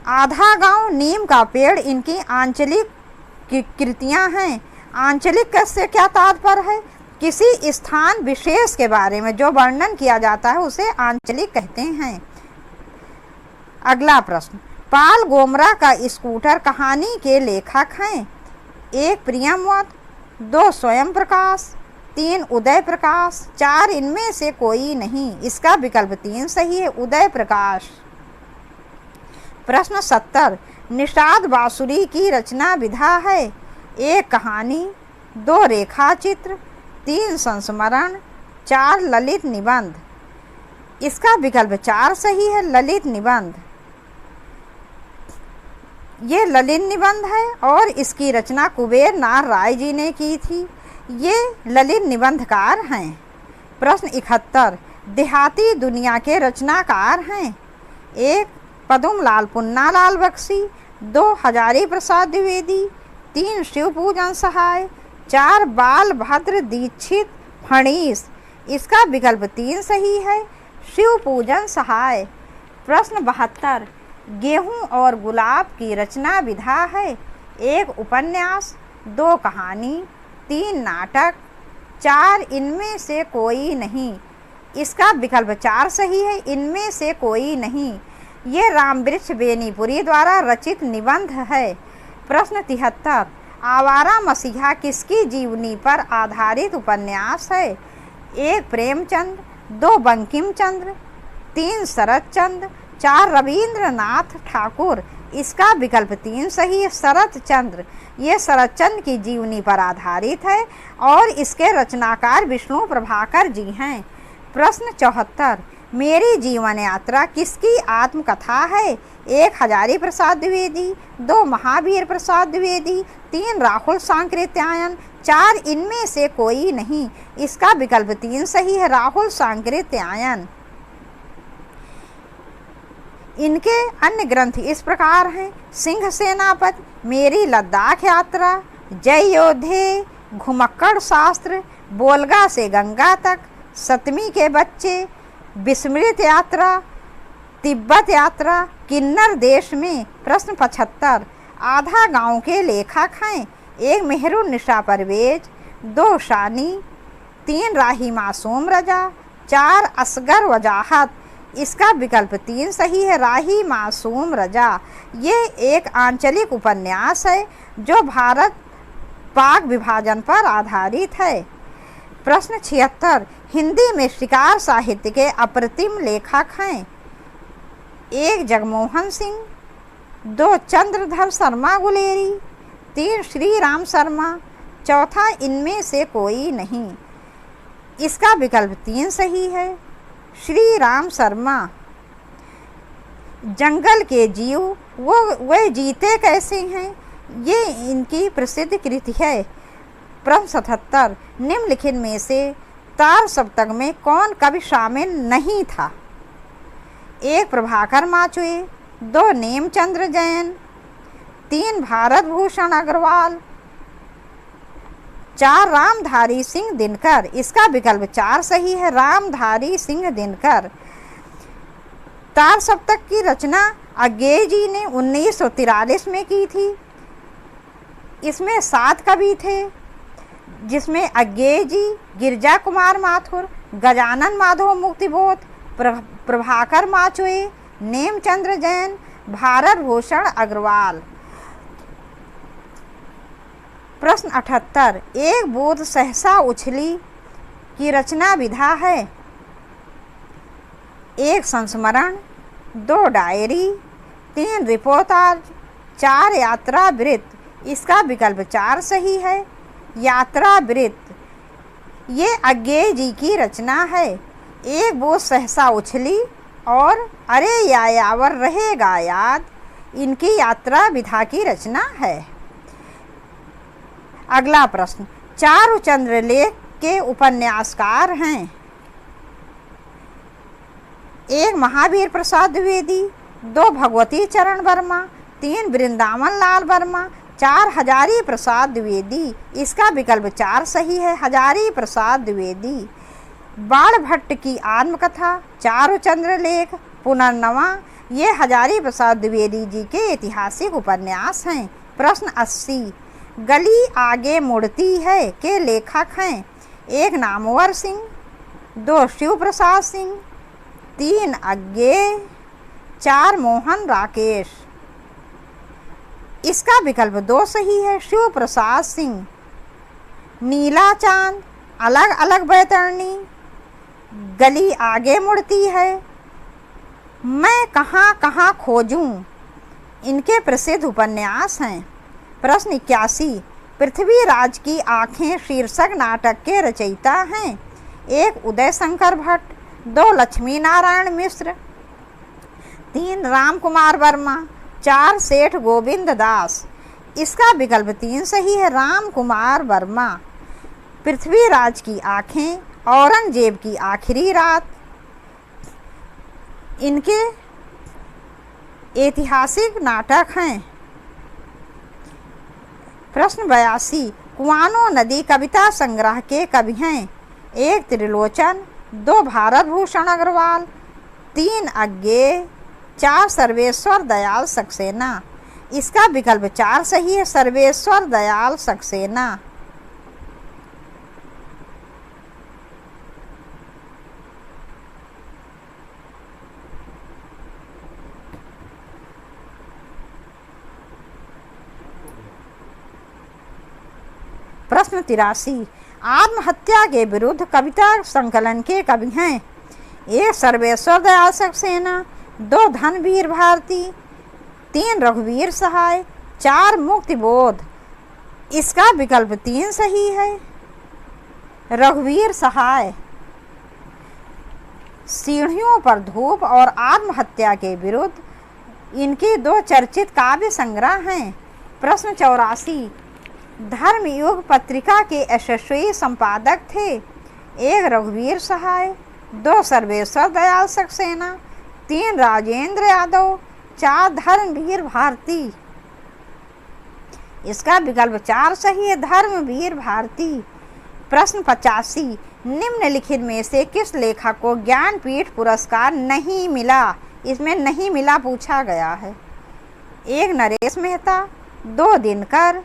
आधा गांव, नीम का पेड़ इनकी आंचलिक कृतियां हैं। आंचलिक से क्या तात्पर्य है? किसी स्थान विशेष के बारे में जो वर्णन किया जाता है उसे आंचलिक कहते हैं। अगला प्रश्न पाल गोमरा का स्कूटर कहानी के लेखक हैं? 1 प्रियमवत, 2 स्वयं प्रकाश, 3 उदय प्रकाश, 4 इनमें से कोई नहीं। इसका विकल्प 3 सही है, उदय प्रकाश। प्रश्न 70 निषाद बांसुरी की रचना विधा है? 1 कहानी, 2 रेखाचित्र, 3 संस्मरण, 4 ललित निबंध। इसका विकल्प 4 सही है, ललित निबंध। ये ललित निबंध है और इसकी रचना कुबेर नार राय जी ने की थी। ये ललित निबंधकार हैं। प्रश्न 71 देहाती दुनिया के रचनाकार हैं? 1 पदुमलाल पुन्नालाल बख्शी, 2 हजारी प्रसाद द्विवेदी, 3 शिवपूजन सहाय, 4 बाल भद्र दीक्षित फणीस। इसका विकल्प 3 सही है, शिवपूजन सहाय। प्रश्न 72 गेहूं और गुलाब की रचना विधा है? 1 उपन्यास, 2 कहानी, 3 नाटक, 4 इनमें से कोई नहीं। इसका विकल्प 4 सही है, इनमें से कोई नहीं। ये रामवृक्ष बेनीपुरी द्वारा रचित निबंध है। प्रश्न 73 आवारा मसीहा किसकी जीवनी पर आधारित उपन्यास है? 1 प्रेमचंद, 2 बंकिम चंद्र, 3 शरत चंद्र, 4 रविंद्रनाथ ठाकुर। इसका विकल्प 3 सही है, शरत चंद्र। ये शरत चंद्र की जीवनी पर आधारित है और इसके रचनाकार विष्णु प्रभाकर जी हैं। प्रश्न 74 मेरी जीवन यात्रा किसकी आत्मकथा है? 1 हजारी प्रसाद द्विवेदी, 2 महावीर प्रसाद द्विवेदी, 3 राहुल सांकृत्यायन, 4 इनमें से कोई नहीं। इसका विकल्प 3 सही है, राहुल सांकृत्यायन। इनके अन्य ग्रंथ इस प्रकार हैं: सिंह सेनापति, मेरी लद्दाख यात्रा, जय योद्धे, घुमक्कड़ शास्त्र, बोलगा से गंगा तक, सतमी के बच्चे, विस्मृत यात्रा, तिब्बत यात्रा, किन्नर देश में। प्रश्न 75 आधा गांव के लेखक हैं? 1 मेहरुन्निसा परवेज, 2 शानी, 3 राही मासूम रजा, 4 असगर वजाहत। इसका विकल्प 3 सही है, राही मासूम रजा। ये एक आंचलिक उपन्यास है जो भारत पाक विभाजन पर आधारित है। प्रश्न 76 हिंदी में शिकार साहित्य के अप्रतिम लेखक हैं? 1 जगमोहन सिंह, 2 चंद्रधर शर्मा गुलेरी, 3 श्री राम शर्मा, 4 इनमें से कोई नहीं। इसका विकल्प 3 सही है, श्री राम शर्मा। जंगल के जीव वे जीते कैसे हैं? ये इनकी प्रसिद्ध कृति है। प्रश्न 77 निम्नलिखित में से तार सप्तक में कौन कवि शामिल नहीं था? 1 प्रभाकर माचुए, 2 नेमचंद्र जैन, 3 भारत भूषण अग्रवाल, 4 रामधारी सिंह दिनकर। इसका विकल्प 4 सही है, रामधारी सिंह दिनकर। तार सप्तक की रचना अज्ञेय जी ने 1943 में की थी। इसमें 7 कवि थे, जिसमें अज्ञेय जी, गिरजा कुमार माथुर, गजानन माधव मुक्तिबोध, प्रभाकर माचुए, नेमचंद्र जैन, भारत भूषण अग्रवाल। प्रश्न 78, एक बूंद सहसा उछली की रचना विधा है? 1 संस्मरण, 2 डायरी, 3 रिपोर्टाज, 4 यात्रा वृत्त। इसका विकल्प 4 सही है, यात्रा वृत्त। ये अज्ञेय जी की रचना है। एक बूंद सहसा उछली और अरे यायावर रहेगा याद, इनकी यात्रा विधा की रचना है। अगला प्रश्न, चारुचंद्र लेख के उपन्यासकार हैं? 1 महावीर प्रसाद द्विवेदी, 2 भगवती चरण वर्मा, 3 वृंदावन लाल वर्मा, 4 हजारी प्रसाद द्विवेदी। इसका विकल्प 4 सही है, हजारी प्रसाद द्विवेदी। बाण भट्ट की आत्मकथा, चारुचंद्र लेख, पुनर्नवा, ये हजारी प्रसाद द्विवेदी जी के ऐतिहासिक उपन्यास हैं। प्रश्न 80, गली आगे मुड़ती है के लेखक हैं? 1 नामवर सिंह, 2 शिव प्रसाद सिंह, 3 अज्ञेय, 4 मोहन राकेश। इसका विकल्प 2 सही है, शिव प्रसाद सिंह। नीला चांद, अलग अलग बैतरणी, गली आगे मुड़ती है, मैं कहाँ कहाँ खोजूं, इनके प्रसिद्ध उपन्यास हैं। प्रश्न 81, पृथ्वीराज की आंखें शीर्षक नाटक के रचयिता हैं? 1 उदय शंकर भट्ट, 2 लक्ष्मी नारायण मिश्र, 3 राम कुमार वर्मा, 4 सेठ गोविंद दास। इसका विकल्प 3 सही है, राम कुमार वर्मा। पृथ्वीराज की आंखें, औरंगजेब की आखिरी रात, इनके ऐतिहासिक नाटक हैं। प्रश्न 82, कुआनो नदी कविता संग्रह के कवि हैं? 1 त्रिलोचन, 2 भारत भूषण अग्रवाल, 3 अज्ञेय, 4 सर्वेश्वर दयाल सक्सेना। इसका विकल्प 4 सही है, सर्वेश्वर दयाल सक्सेना। प्रश्न 83, आत्महत्या के विरुद्ध कविता संकलन के कवि हैं? 1 सर्वेश्वर दयाल सक्सेना, 2 धनवीर भारती, 3 रघुवीर सहाय, 4 मुक्तिबोध। इसका विकल्प 3 सही है, रघुवीर सहाय। सीढ़ियों पर धूप और आत्महत्या के विरुद्ध इनके 2 चर्चित काव्य संग्रह हैं। प्रश्न 84, धर्मयुग पत्रिका के यशस्वी संपादक थे? 1 रघुवीर सहाय, 2 सर्वेश्वर दयाल सक्सेना, 3 राजेंद्र यादव, 4 धर्मवीर भारती। इसका विकल्प 4 सही है, धर्मवीर भारती। प्रश्न 85, निम्नलिखित में से किस लेखक को ज्ञानपीठ पुरस्कार नहीं मिला? इसमें नहीं मिला पूछा गया है। 1 नरेश मेहता, 2 दिनकर,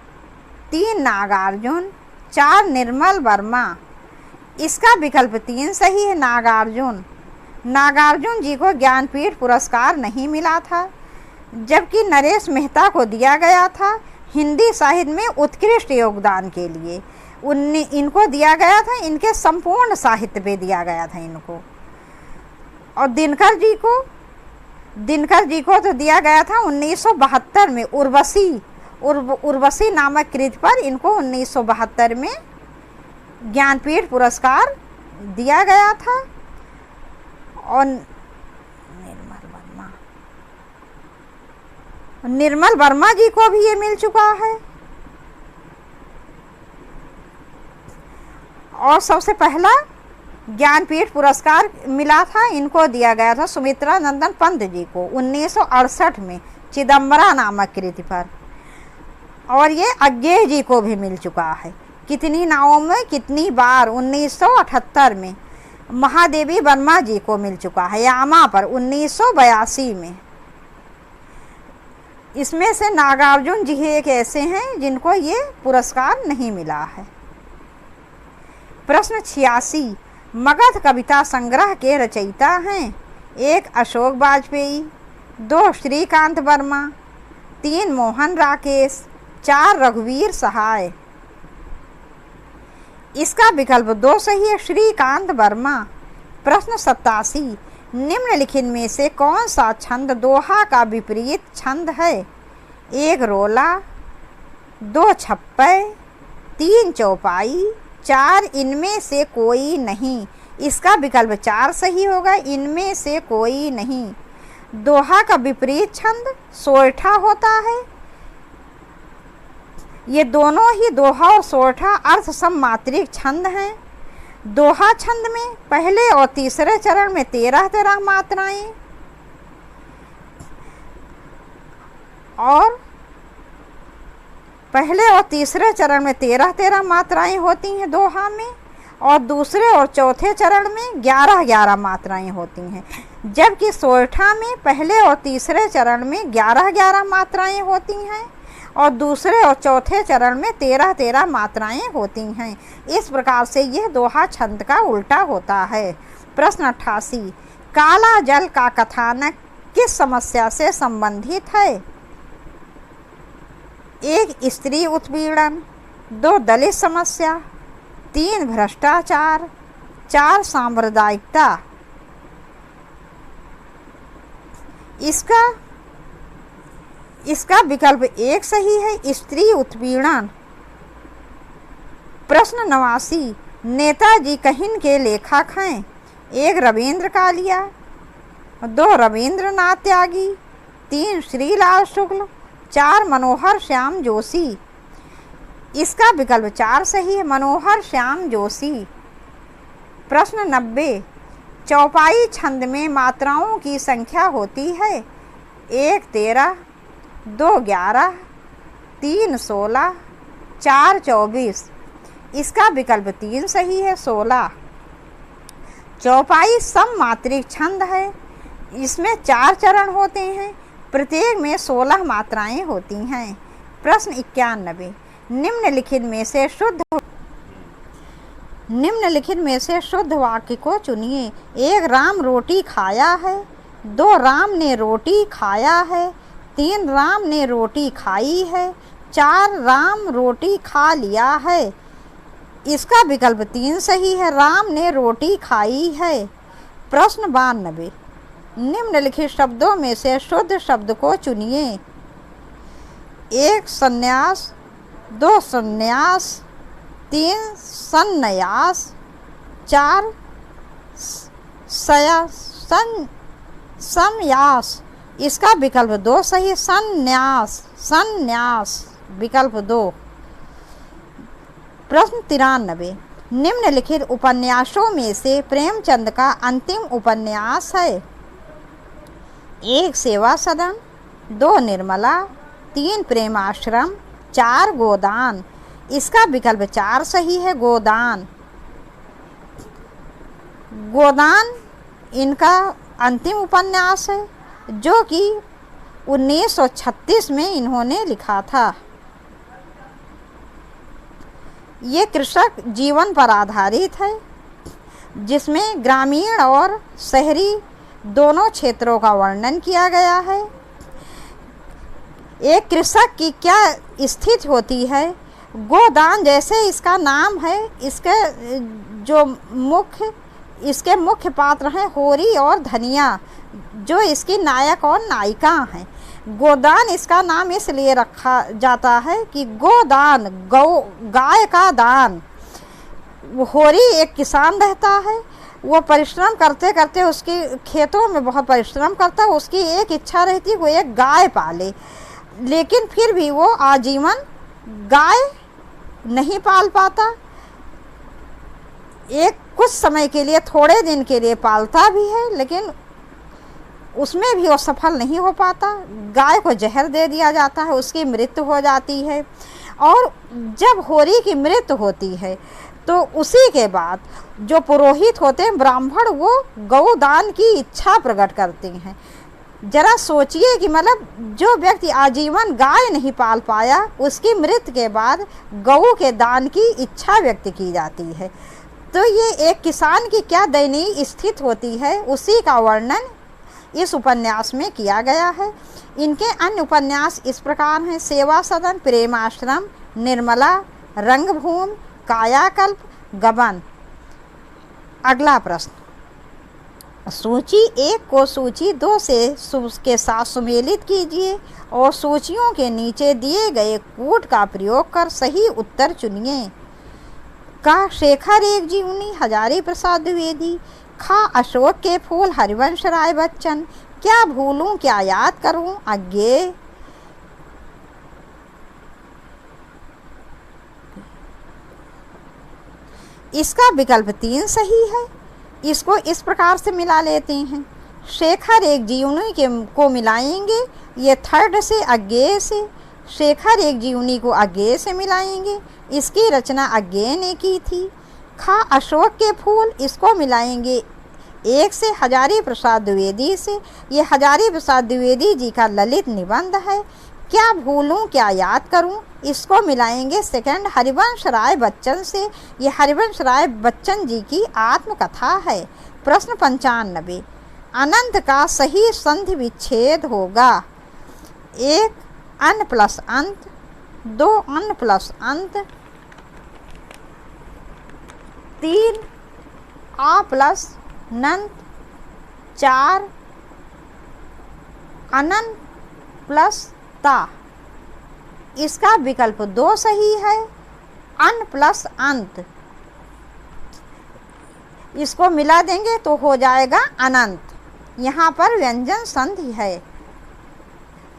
3 नागार्जुन, 4 निर्मल वर्मा। इसका विकल्प 3 सही है, नागार्जुन। नागार्जुन जी को ज्ञानपीठ पुरस्कार नहीं मिला था, जबकि नरेश मेहता को दिया गया था हिंदी साहित्य में उत्कृष्ट योगदान के लिए। इनको दिया गया था, इनके संपूर्ण साहित्य पे दिया गया था इनको। और दिनकर जी को तो दिया गया था 1972 में उर्वशी नामक कृति पर इनको 1972 में ज्ञानपीठ पुरस्कार दिया गया था। और निर्मल वर्मा जी को भी ये मिल चुका है। और सबसे पहला ज्ञानपीठ पुरस्कार मिला था, इनको दिया गया था सुमित्रा नंदन पंत जी को 1968 में चिदम्बरा नामक कृति पर। और ये अज्ञेय जी को भी मिल चुका है। कितनी नावों में कितनी बार, 1978 में महादेवी वर्मा जी को मिल चुका है, यामा पर 1982 में। इसमें से नागार्जुन जी एक ऐसे हैं जिनको ये पुरस्कार नहीं मिला है। प्रश्न 86, मगध कविता संग्रह के रचयिता हैं? 1 अशोक वाजपेयी, 2 श्रीकांत वर्मा, 3 मोहन राकेश, 4 रघुवीर सहाय। इसका विकल्प 2 सही है, श्रीकांत वर्मा। प्रश्न 87, निम्नलिखित में से कौन सा छंद दोहा का विपरीत छंद है? 1 रोला, 2 छप्पय, 3 चौपाई, 4 इनमें से कोई नहीं। इसका विकल्प 4 सही होगा, इनमें से कोई नहीं। दोहा का विपरीत छंद सोरठा होता है। ये दोनों ही दोहा और सोरठा अर्थ सममात्रिक छंद हैं। दोहा छंद में पहले और तीसरे चरण में 13-13 मात्राएं और पहले और तीसरे चरण में 13-13 मात्राएं होती हैं दोहा में, और दूसरे और चौथे चरण में 11-11 मात्राएं होती हैं। जबकि सोरठा में पहले और तीसरे चरण में 11-11 मात्राएं होती हैं और दूसरे और चौथे चरण में 13-13 मात्राएं होती हैं। इस प्रकार से यह दोहा छंद का उल्टा होता है। प्रश्न 88, काला जल का कथानक किस समस्या से संबंधित है? 1 स्त्री उत्पीड़न, 2 दलित समस्या, 3 भ्रष्टाचार, 4 सांप्रदायिकता। इसका विकल्प 1 सही है, स्त्री उत्पीड़न। प्रश्न 89, नेताजी कहिन के लेखक हैं? 1 रविंद्र कालिया, 2 रविंद्रनाथ त्यागी, 3 श्रीलाल शुक्ल, 4 मनोहर श्याम जोशी। इसका विकल्प 4 सही है, मनोहर श्याम जोशी। प्रश्न 90, चौपाई छंद में मात्राओं की संख्या होती है? 1 13, 2 11, 3 16, 4 24। इसका विकल्प 3 सही है, 16। चौपाई सममात्रिक छंद है। इसमें 4 चरण होते हैं, प्रत्येक में 16 मात्राएं होती हैं। प्रश्न 91, निम्नलिखित में से शुद्ध वाक्य को चुनिए। 1 राम रोटी खाया है, 2 राम ने रोटी खाया है, 3 राम ने रोटी खाई है, 4 राम रोटी खा लिया है। इसका विकल्प 3 सही है, राम ने रोटी खाई है। प्रश्न 92, निम्नलिखित शब्दों में से शुद्ध शब्द को चुनिए। 1 संन्यास, 2 संन्यास, 3 सन्यास, 4 समयास। इसका विकल्प 2 सही, सन्यास विकल्प 2। प्रश्न 93, निम्नलिखित उपन्यासों में से प्रेमचंद का अंतिम उपन्यास है? 1 सेवा सदन, 2 निर्मला, 3 प्रेमाश्रम, 4 गोदान। इसका विकल्प 4 सही है, गोदान। गोदान इनका अंतिम उपन्यास है जो कि 1936 में इन्होंने लिखा था। ये कृषक जीवन पर आधारित है जिसमें ग्रामीण और शहरी दोनों क्षेत्रों का वर्णन किया गया है। एक कृषक की क्या स्थिति होती है? गोदान जैसे इसका नाम है, इसके मुख्य पात्र हैं होरी और धनिया जो इसकी नायक और नायिका हैं। गोदान इसका नाम इसलिए रखा जाता है कि गोदान गाय का दान। होरी एक किसान रहता है, वो परिश्रम करते करते उसके खेतों में बहुत परिश्रम करता है। उसकी एक इच्छा रहती है वो एक गाय पाले, लेकिन फिर भी वो आजीवन गाय नहीं पाल पाता। एक कुछ समय के लिए, थोड़े दिन के लिए पालता भी है, लेकिन उसमें भी वो सफल नहीं हो पाता। गाय को जहर दे दिया जाता है, उसकी मृत्यु हो जाती है। और जब होरी की मृत्यु होती है तो उसी के बाद जो पुरोहित होते हैं, ब्राह्मण, वो गौदान की इच्छा प्रकट करते हैं। जरा सोचिए कि मतलब जो व्यक्ति आजीवन गाय नहीं पाल पाया, उसकी मृत्यु के बाद गऊ के दान की इच्छा व्यक्त की जाती है। तो ये एक किसान की क्या दयनीय स्थिति होती है, उसी का वर्णन इस उपन्यास में किया गया है। इनके अन्य उपन्यास इस प्रकार हैं: सेवा सदन, प्रेमाश्रम, निर्मला, रंगभूमि, कायाकल्प, गबन। अगला प्रश्न, सूची 1 को सूची 2 के साथ सुमेलित कीजिए और सूचियों के नीचे दिए गए कूट का प्रयोग कर सही उत्तर चुनिए। का शेखर एक जीवनी, हजारी प्रसाद द्विवेदी। खा अशोक के फूल, हरिवंश राय बच्चन। क्या भूलूं क्या याद करूं, अज्ञेय। इसका विकल्प 3 सही है। इसको इस प्रकार से मिला लेते हैं: शेखर एक जीवनी को मिलाएंगे, ये थर्ड से अज्ञेय से। शेखर एक जीवनी को अज्ञेय से मिलाएंगे, इसकी रचना अज्ञेय ने की थी। खा अशोक के फूल, इसको मिलाएंगे 1 से हजारी प्रसाद द्विवेदी से, ये हजारी प्रसाद द्विवेदी जी का ललित निबंध है। क्या भूलूं क्या याद करूं, इसको मिलाएंगे 2 हरिवंश राय बच्चन से, ये हरिवंश राय बच्चन जी की आत्मकथा है। प्रश्न 95, अनंत का सही संधि विच्छेद होगा: 1 अन प्लस अंत, 2 अन प्लस अंत, 3 आ प्लस नंत, 4 अनंत प्लस ता। इसका विकल्प 2 सही है, अन प्लस अंत। इसको मिला देंगे तो हो जाएगा अनंत। यहाँ पर व्यंजन संधि है।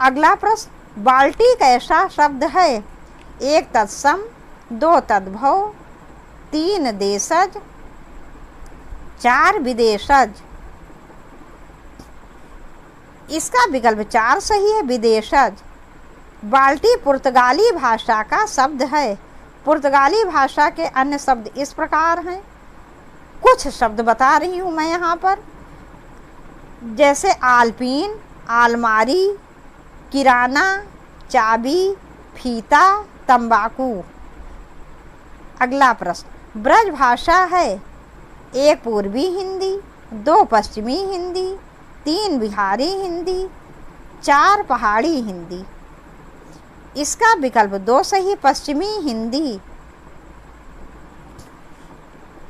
अगला प्रश्न, बाल्टी कैसा शब्द है? 1 तत्सम, 2 तद्भव, 3 देशज, 4 विदेशज। इसका विकल्प 4 सही है, विदेशज। बाल्टी पुर्तगाली भाषा का शब्द है। पुर्तगाली भाषा के अन्य शब्द इस प्रकार हैं, कुछ शब्द बता रही हूँ मैं यहाँ पर, जैसे आलपीन, आलमारी, किराना, चाबी, फीता, तंबाकू। अगला प्रश्न, ब्रज भाषा है: 1 पूर्वी हिंदी, 2 पश्चिमी हिंदी, 3 बिहारी हिंदी, 4 पहाड़ी हिंदी। इसका विकल्प 2 सही, पश्चिमी हिंदी।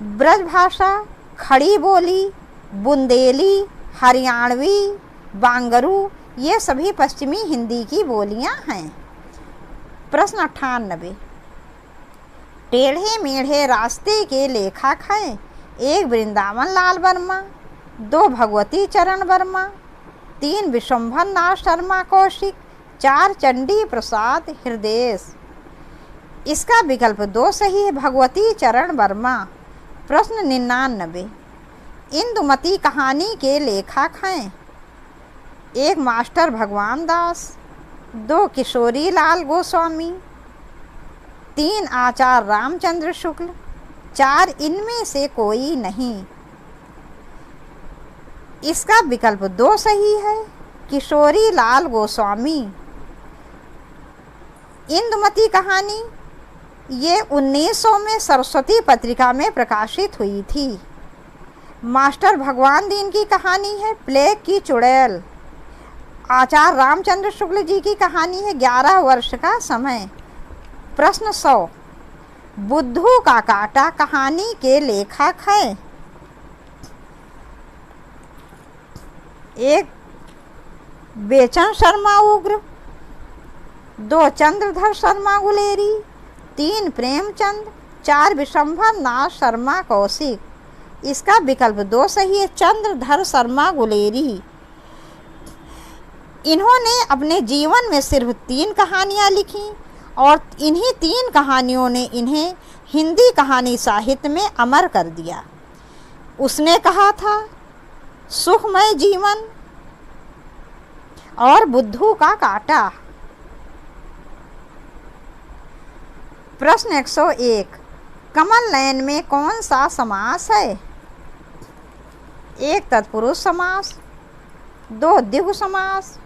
ब्रज भाषा खड़ी बोली, बुंदेली, हरियाणवी, बांगरू, ये सभी पश्चिमी हिंदी की बोलियां हैं। प्रश्न 98, टेढ़े मेढ़े रास्ते के लेखक हैं: 1 वृंदावन लाल वर्मा, 2 भगवती चरण वर्मा, 3 विश्वंभर नाथ शर्मा कौशिक, 4 चंडी प्रसाद हृदय। इसका विकल्प 2 सही है, भगवती चरण वर्मा। प्रश्न 99, इंदुमती कहानी के लेखक हैं: 1 मास्टर भगवान दास, 2 किशोरी लाल गोस्वामी, 3 आचार्य रामचंद्र शुक्ल, 4 इनमें से कोई नहीं। इसका विकल्प 2 सही है, किशोरी लाल गोस्वामी। इंदुमती कहानी ये 1900 में सरस्वती पत्रिका में प्रकाशित हुई थी। मास्टर भगवान दीन की कहानी है प्लेग की चुड़ैल। आचार्य रामचंद्र शुक्ल जी की कहानी है 11 वर्ष का समय। प्रश्न 100, बुद्धू का कांटा कहानी के लेखक हैं: 1 बेचन शर्मा उग्र, 2 चंद्रधर शर्मा गुलेरी, 3 प्रेमचंद, 4 विश्वंभर नाथ शर्मा कौशिक। इसका विकल्प 2 सही है, चंद्रधर शर्मा गुलेरी। इन्होंने अपने जीवन में सिर्फ 3 कहानियाँ लिखी और इन्हीं 3 कहानियों ने इन्हें हिंदी कहानी साहित्य में अमर कर दिया। उसने कहा था, सुखमय जीवन और बुद्धू का काटा। प्रश्न 101, कमल नयन में कौन सा समास है? 1 तत्पुरुष समास, 2 द्विगु समास,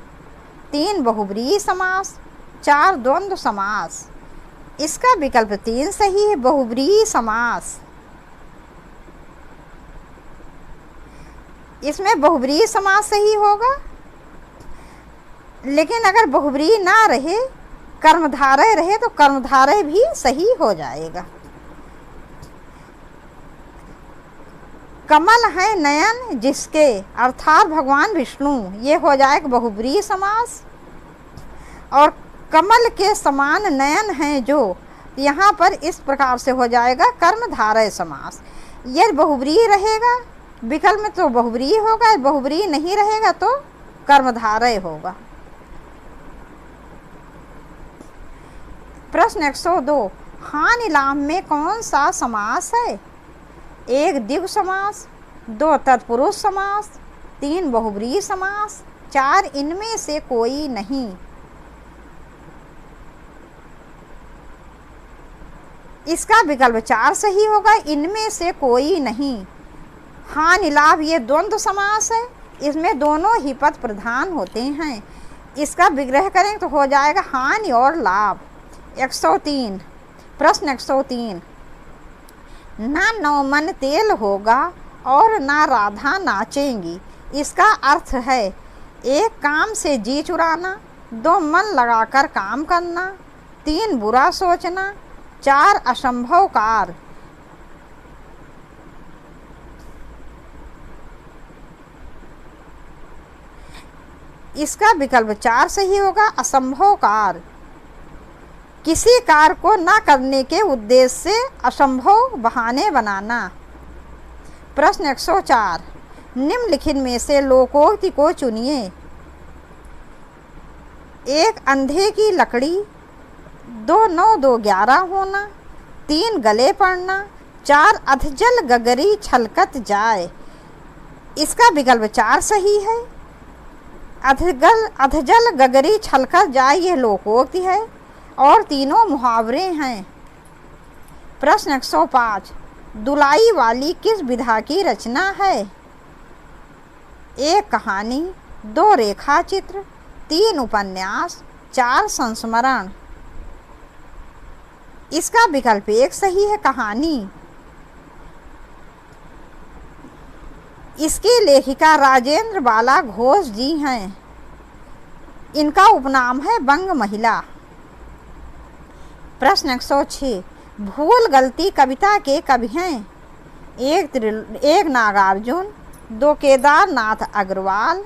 3 बहुब्रीहि समास, 4 द्वंद्व समास। इसका विकल्प 3 सही है, बहुब्रीहि समास। इसमें बहुब्रीहि समास सही होगा, लेकिन अगर बहुब्रीहि ना रहे, कर्मधारय रहे तो कर्मधारय भी सही हो जाएगा। कमल है नयन जिसके, अर्थात भगवान विष्णु, ये हो जाएगा बहुब्रीहि समास। और कमल के समान नयन हैं जो, यहाँ पर इस प्रकार से हो जाएगा कर्मधारय समास। यह बहुब्रीहि रहेगा विकल्प में तो बहुब्रीहि होगा, बहुब्रीहि नहीं रहेगा तो कर्मधारय होगा। प्रश्न 102, हानि लाभ में कौन सा समास है? 1 द्विगु समास, 2 तत्पुरुष समास, 3 बहुब्रीहि समास, 4 इनमें से कोई नहीं। इसका विकल्प 4 सही होगा, इनमें से कोई नहीं। हानि लाभ ये द्वंद्व समास है, इसमें दोनों ही पद प्रधान होते हैं। इसका विग्रह करें तो हो जाएगा हानि और लाभ। 103, प्रश्न 103, ना नौमन तेल होगा और ना राधा नाचेंगी। इसका अर्थ है, 1 काम से जी चुराना, 2 मन लगाकर काम करना, 3 बुरा सोचना, 4 असंभव कार्य। इसका विकल्प 4 सही होगा, असंभव कार्य। किसी कार्य को न करने के उद्देश्य से असंभव बहाने बनाना। प्रश्न 104, निम्नलिखित में से लोकोक्ति को चुनिए। 1 अंधे की लकड़ी, 2 9 2 11 होना, 3 गले पड़ना, 4 अधजल गगरी छलकत जाए। इसका विकल्प 4 सही है, अधजल गगरी छलकत जाए यह लोकोक्ति है और तीनों मुहावरे हैं। प्रश्न 105, दुलाई वाली किस विधा की रचना है? 1 कहानी, 2 रेखा चित्र, 3 उपन्यास, 4 संस्मरण। इसका विकल्प 1 सही है, कहानी। इसकी लेखिका राजेंद्र बाला घोष जी हैं। इनका उपनाम है बंग महिला। प्रश्न 106, भूल गलती कविता के कवि हैं? 1 नागार्जुन, 2 केदारनाथ अग्रवाल,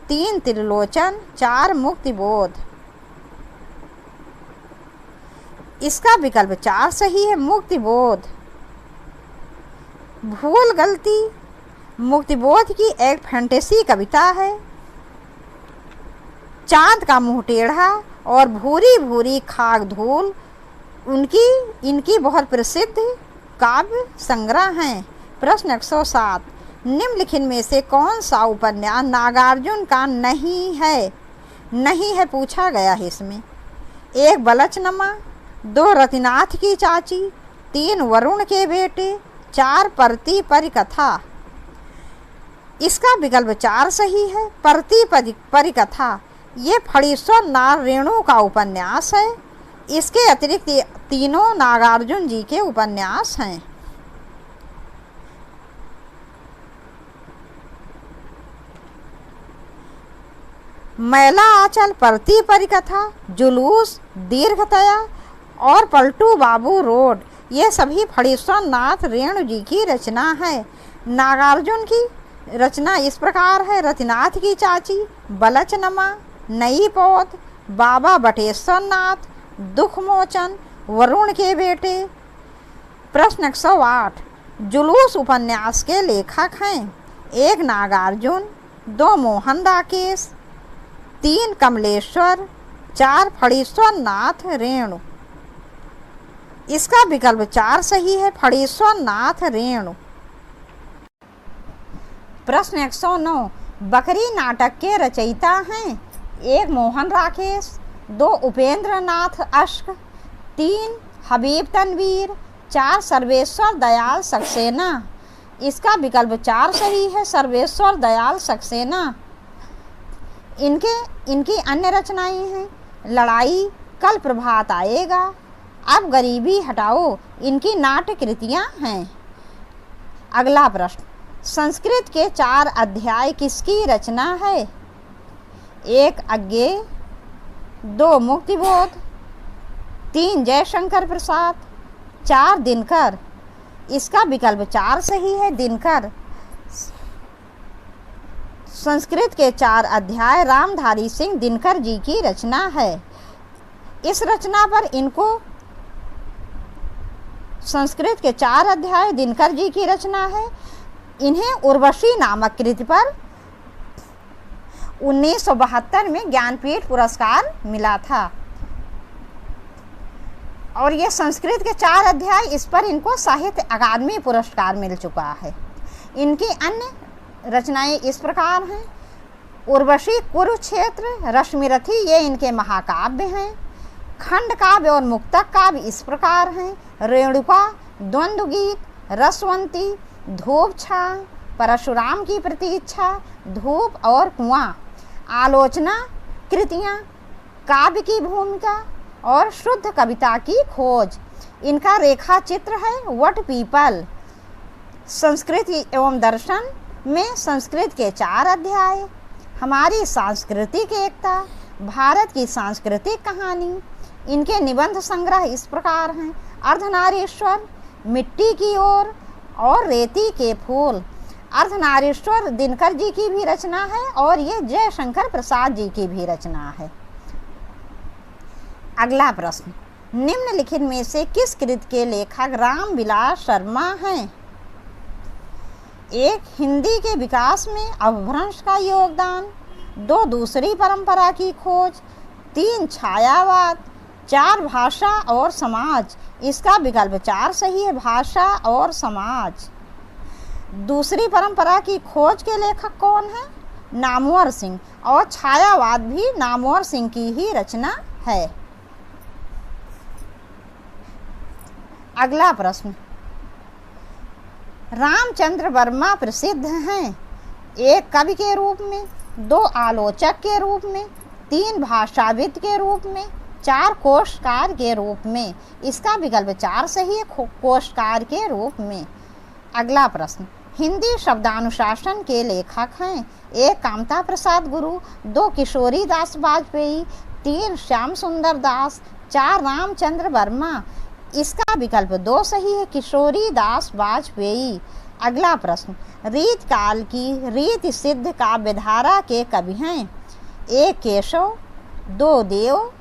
3 त्रिलोचन, 4 मुक्तिबोध। इसका विकल्प 4 सही है, मुक्तिबोध। भूल गलती मुक्तिबोध की एक फैंटेसी कविता है। चांद का मुंह टेढ़ा और भूरी भूरी खाक धूल इनकी बहुत प्रसिद्ध काव्य संग्रह हैं। प्रश्न 107, निम्नलिखित में से कौन सा उपन्यास नागार्जुन का नहीं है? नहीं है पूछा गया है इसमें। 1 बलचनमा, 2 रतिनाथ की चाची, 3 वरुण के बेटे, 4 परती परिकथा। इसका विकल्प 4 सही है, परती परिकथा। ये फणीश्वर नार रेणु का उपन्यास है। इसके अतिरिक्त तीनों नागार्जुन जी के उपन्यास हैं। मैला आंचल परती परिकथा, जुलूस, दीर्घतया और पलटू बाबू रोड, ये सभी फणीश्वर नाथ रेणु जी की रचना है। नागार्जुन की रचना इस प्रकार है, रतिनाथ की चाची, बलचनमा, नई पौध, बाबा बटेश्वर नाथ, दुख मोचन, वरुण के बेटे। प्रश्न 108, जुलूस उपन्यास के लेखक हैं? 1 नागार्जुन, 2 मोहन राकेश, 3 कमलेश्वर, 4 फणीश्वर नाथ रेणु। इसका विकल्प 4 सही है, फणीश्वर नाथ रेणु। प्रश्न 109, बकरी नाटक के रचयिता हैं? 1 मोहन राकेश, 2 उपेंद्र नाथ अश्क, 3 हबीब तनवीर, 4 सर्वेश्वर दयाल सक्सेना। इसका विकल्प 4 सही है, सर्वेश्वर दयाल सक्सेना। इनकी अन्य रचनाएं हैं लड़ाई, कल प्रभात आएगा, अब गरीबी हटाओ। इनकी नाट्य कृतियाँ हैं। अगला प्रश्न, संस्कृत के 4 अध्याय किसकी रचना है? 1 अज्ञेय, 2 मुक्तिबोध, 3 जयशंकर प्रसाद, 4 दिनकर। इसका विकल्प 4 सही है, दिनकर। संस्कृत के 4 अध्याय रामधारी सिंह दिनकर जी की रचना है। इस रचना पर इनको संस्कृत के 4 अध्याय दिनकर जी की रचना है। इन्हें उर्वशी नामक कृति पर 1972 में ज्ञानपीठ पुरस्कार मिला था। और ये संस्कृत के 4 अध्याय, इस पर इनको साहित्य अकादमी पुरस्कार मिल चुका है। इनकी अन्य रचनाएं इस प्रकार हैं। उर्वशी, कुरुक्षेत्र, रश्मिरथी, ये इनके महाकाव्य हैं। खंड काव्य और मुक्तक काव्य इस प्रकार हैं। रेणुका, द्वंद्व गीत, रसवंती, धूप छां, परशुराम की प्रतीक्षा, धूप और कुआं। आलोचना कृतियाँ, काव्य की भूमिका और शुद्ध कविता की खोज। इनका रेखा चित्र है वट पीपल। संस्कृत एवं दर्शन में संस्कृत के 4 अध्याय। हमारी सांस्कृतिक एकता, भारत की सांस्कृतिक कहानी। इनके निबंध संग्रह इस प्रकार हैं। अर्धनारीश्वर, मिट्टी की ओर और रेती के फूल। अर्धनारीश्वर दिनकर जी की भी रचना है और ये जयशंकर प्रसाद जी की भी रचना है। अगला प्रश्न, निम्नलिखित में से किस कृति के लेखक रामविलास शर्मा हैं? 1 हिंदी के विकास में अपभ्रंश का योगदान, 2 दूसरी परंपरा की खोज, 3 छायावाद, 4 भाषा और समाज। इसका विकल्प 4 सही है, भाषा और समाज। दूसरी परंपरा की खोज के लेखक कौन है? नामवर सिंह। और छायावाद भी नामवर सिंह की ही रचना है। अगला प्रश्न, रामचंद्र वर्मा प्रसिद्ध हैं? 1 कवि के रूप में, 2 आलोचक के रूप में, 3 भाषाविद के रूप में, 4 कोशकार के रूप में। इसका विकल्प 4 सही है, कोशकार के रूप में। अगला प्रश्न, हिंदी शब्दानुशासन के लेखक हैं? 1 कामता प्रसाद गुरु, 2 किशोरी दास वाजपेयी, 3 श्याम सुंदर दास, 4 रामचंद्र वर्मा। इसका विकल्प 2 सही है, किशोरी दास वाजपेयी। अगला प्रश्न, रीत काल की रीत सिद्ध काव्यधारा के कवि हैं? 1 केशव, 2 देव,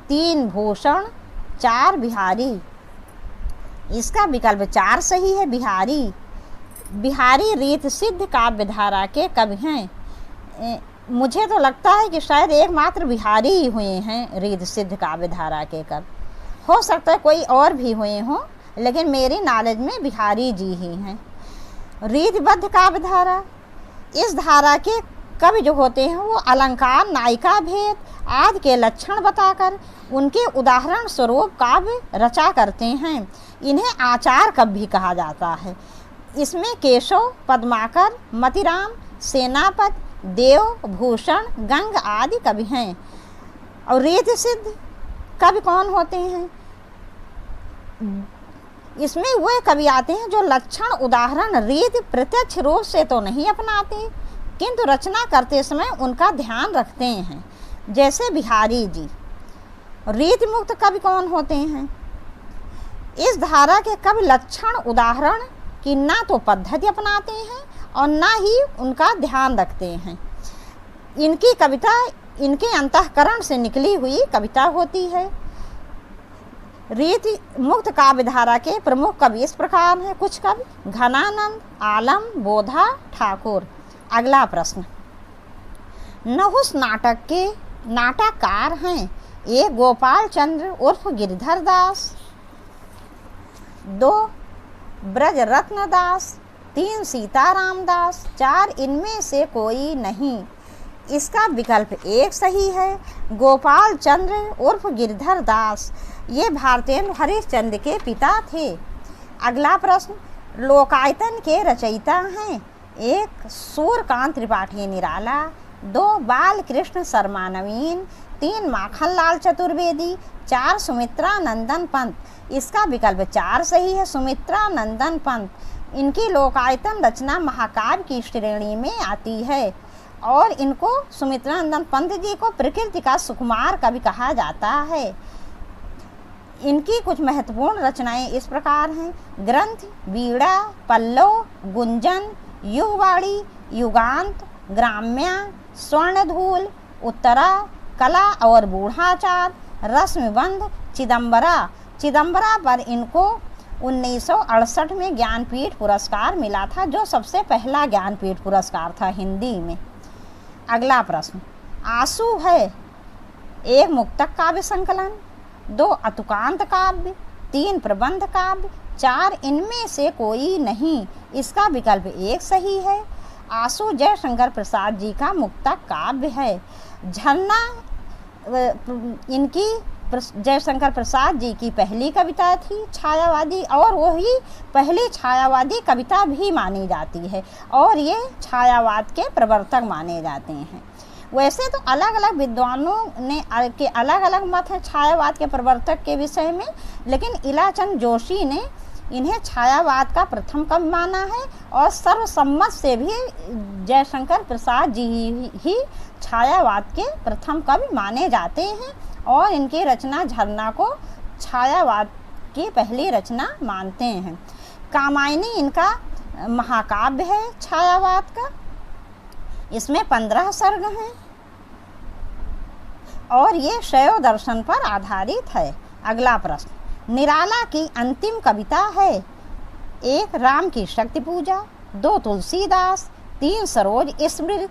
3 भूषण, 4 बिहारी। इसका विकल्प 4 सही है, बिहारी। बिहारी रीत सिद्ध काव्यधारा के कवि हैं। मुझे तो लगता है कि शायद एकमात्र बिहारी ही हुए हैं रीत सिद्ध काव्यधारा के कवि। हो सकता है कोई और भी हुए हों, लेकिन मेरी नॉलेज में बिहारी जी ही हैं। रीतिबद्ध काव्यधारा, इस धारा के कवि जो होते हैं वो अलंकार, नायिका भेद आदि के लक्षण बताकर उनके उदाहरण स्वरूप काव्य रचा करते हैं। इन्हें आचार कवि भी कहा जाता है। इसमें केशव, पद्माकर, मतिराम, सेनापत, देव, भूषण, गंग आदि कवि हैं। और रीति सिद्ध कवि कौन होते हैं? इसमें वे कवि आते हैं जो लक्षण, उदाहरण, रीति प्रत्यक्ष रूप से तो नहीं अपनाते, किंतु रचना करते समय उनका ध्यान रखते हैं, जैसे बिहारी जी। रीति मुक्त कवि कौन होते हैं? इस धारा के कवि लक्षण, उदाहरण की ना तो पद्धति अपनाते हैं और ना ही उनका ध्यान रखते हैं। इनकी कविता इनके अंतःकरण से निकली हुई कविता होती है। रीति मुक्त काव्यधारा के प्रमुख कवि इस प्रकार हैं। कुछ कवि घनानंद, आलम, बोधा, ठाकुर। अगला प्रश्न, नहुस नाटक के नाटककार हैं? 1 गोपाल चंद्र उर्फ गिरधर दास, 2 ब्रज रत्न दास, 3 सीताराम दास, 4 इनमें से कोई नहीं। इसका विकल्प 1 सही है। गोपाल चंद्र उर्फ गिरधर दास ये भारतेंदु हरिश्चंद्र के पिता थे। अगला प्रश्न, लोकायतन के रचयिता हैं। 1 सूर्यकांत त्रिपाठी निराला, 2 बाल कृष्ण शर्मा नवीन, 3 माखनलाल चतुर्वेदी, 4 सुमित्रा नंदन पंत। इसका विकल्प 4 सही है, सुमित्रा नंदन पंत। इनकी लोकायतन रचना महाकाव्य की श्रेणी में आती है और इनको सुमित्रा नंदन पंत जी को प्रकृति का सुकुमार कवि कहा जाता है। इनकी कुछ महत्वपूर्ण रचनाएं इस प्रकार हैं: ग्रंथ, वीणा, पल्लव, गुंजन, युगवाणी, युगांत, ग्राम्या, स्वर्णधूल, उत्तरा, कला और बूढ़ाचार, रश्मिबंध, चिदम्बरा। चिदम्बरा पर इनको 1968 में ज्ञानपीठ पुरस्कार मिला था, जो सबसे पहला ज्ञानपीठ पुरस्कार था हिंदी में। अगला प्रश्न, आंसू है 1 मुक्तक काव्य संकलन, 2 अतुकांत काव्य, 3 प्रबंध काव्य, 4 इनमें से कोई नहीं। इसका विकल्प 1 सही है। आंसू जयशंकर प्रसाद जी का मुक्तक काव्य है। झरना इनकी जयशंकर प्रसाद जी की पहली कविता थी छायावादी, और वही पहली छायावादी कविता भी मानी जाती है और ये छायावाद के प्रवर्तक माने जाते हैं। वैसे तो अलग अलग विद्वानों ने के अलग अलग मत हैं छायावाद के प्रवर्तक के विषय में, लेकिन इलाचंद जोशी ने इन्हें छायावाद का प्रथम कवि माना है और सर्वसम्मत से भी जयशंकर प्रसाद जी ही छायावाद के प्रथम कवि माने जाते हैं और इनकी रचना झरना को छायावाद की पहली रचना मानते हैं। कामायनी इनका महाकाव्य है छायावाद का। इसमें 15 सर्ग हैं और ये शैव दर्शन पर आधारित है। अगला प्रश्न, निराला की अंतिम कविता है। 1 राम की शक्ति पूजा, 2 तुलसीदास, 3 सरोज स्मृत,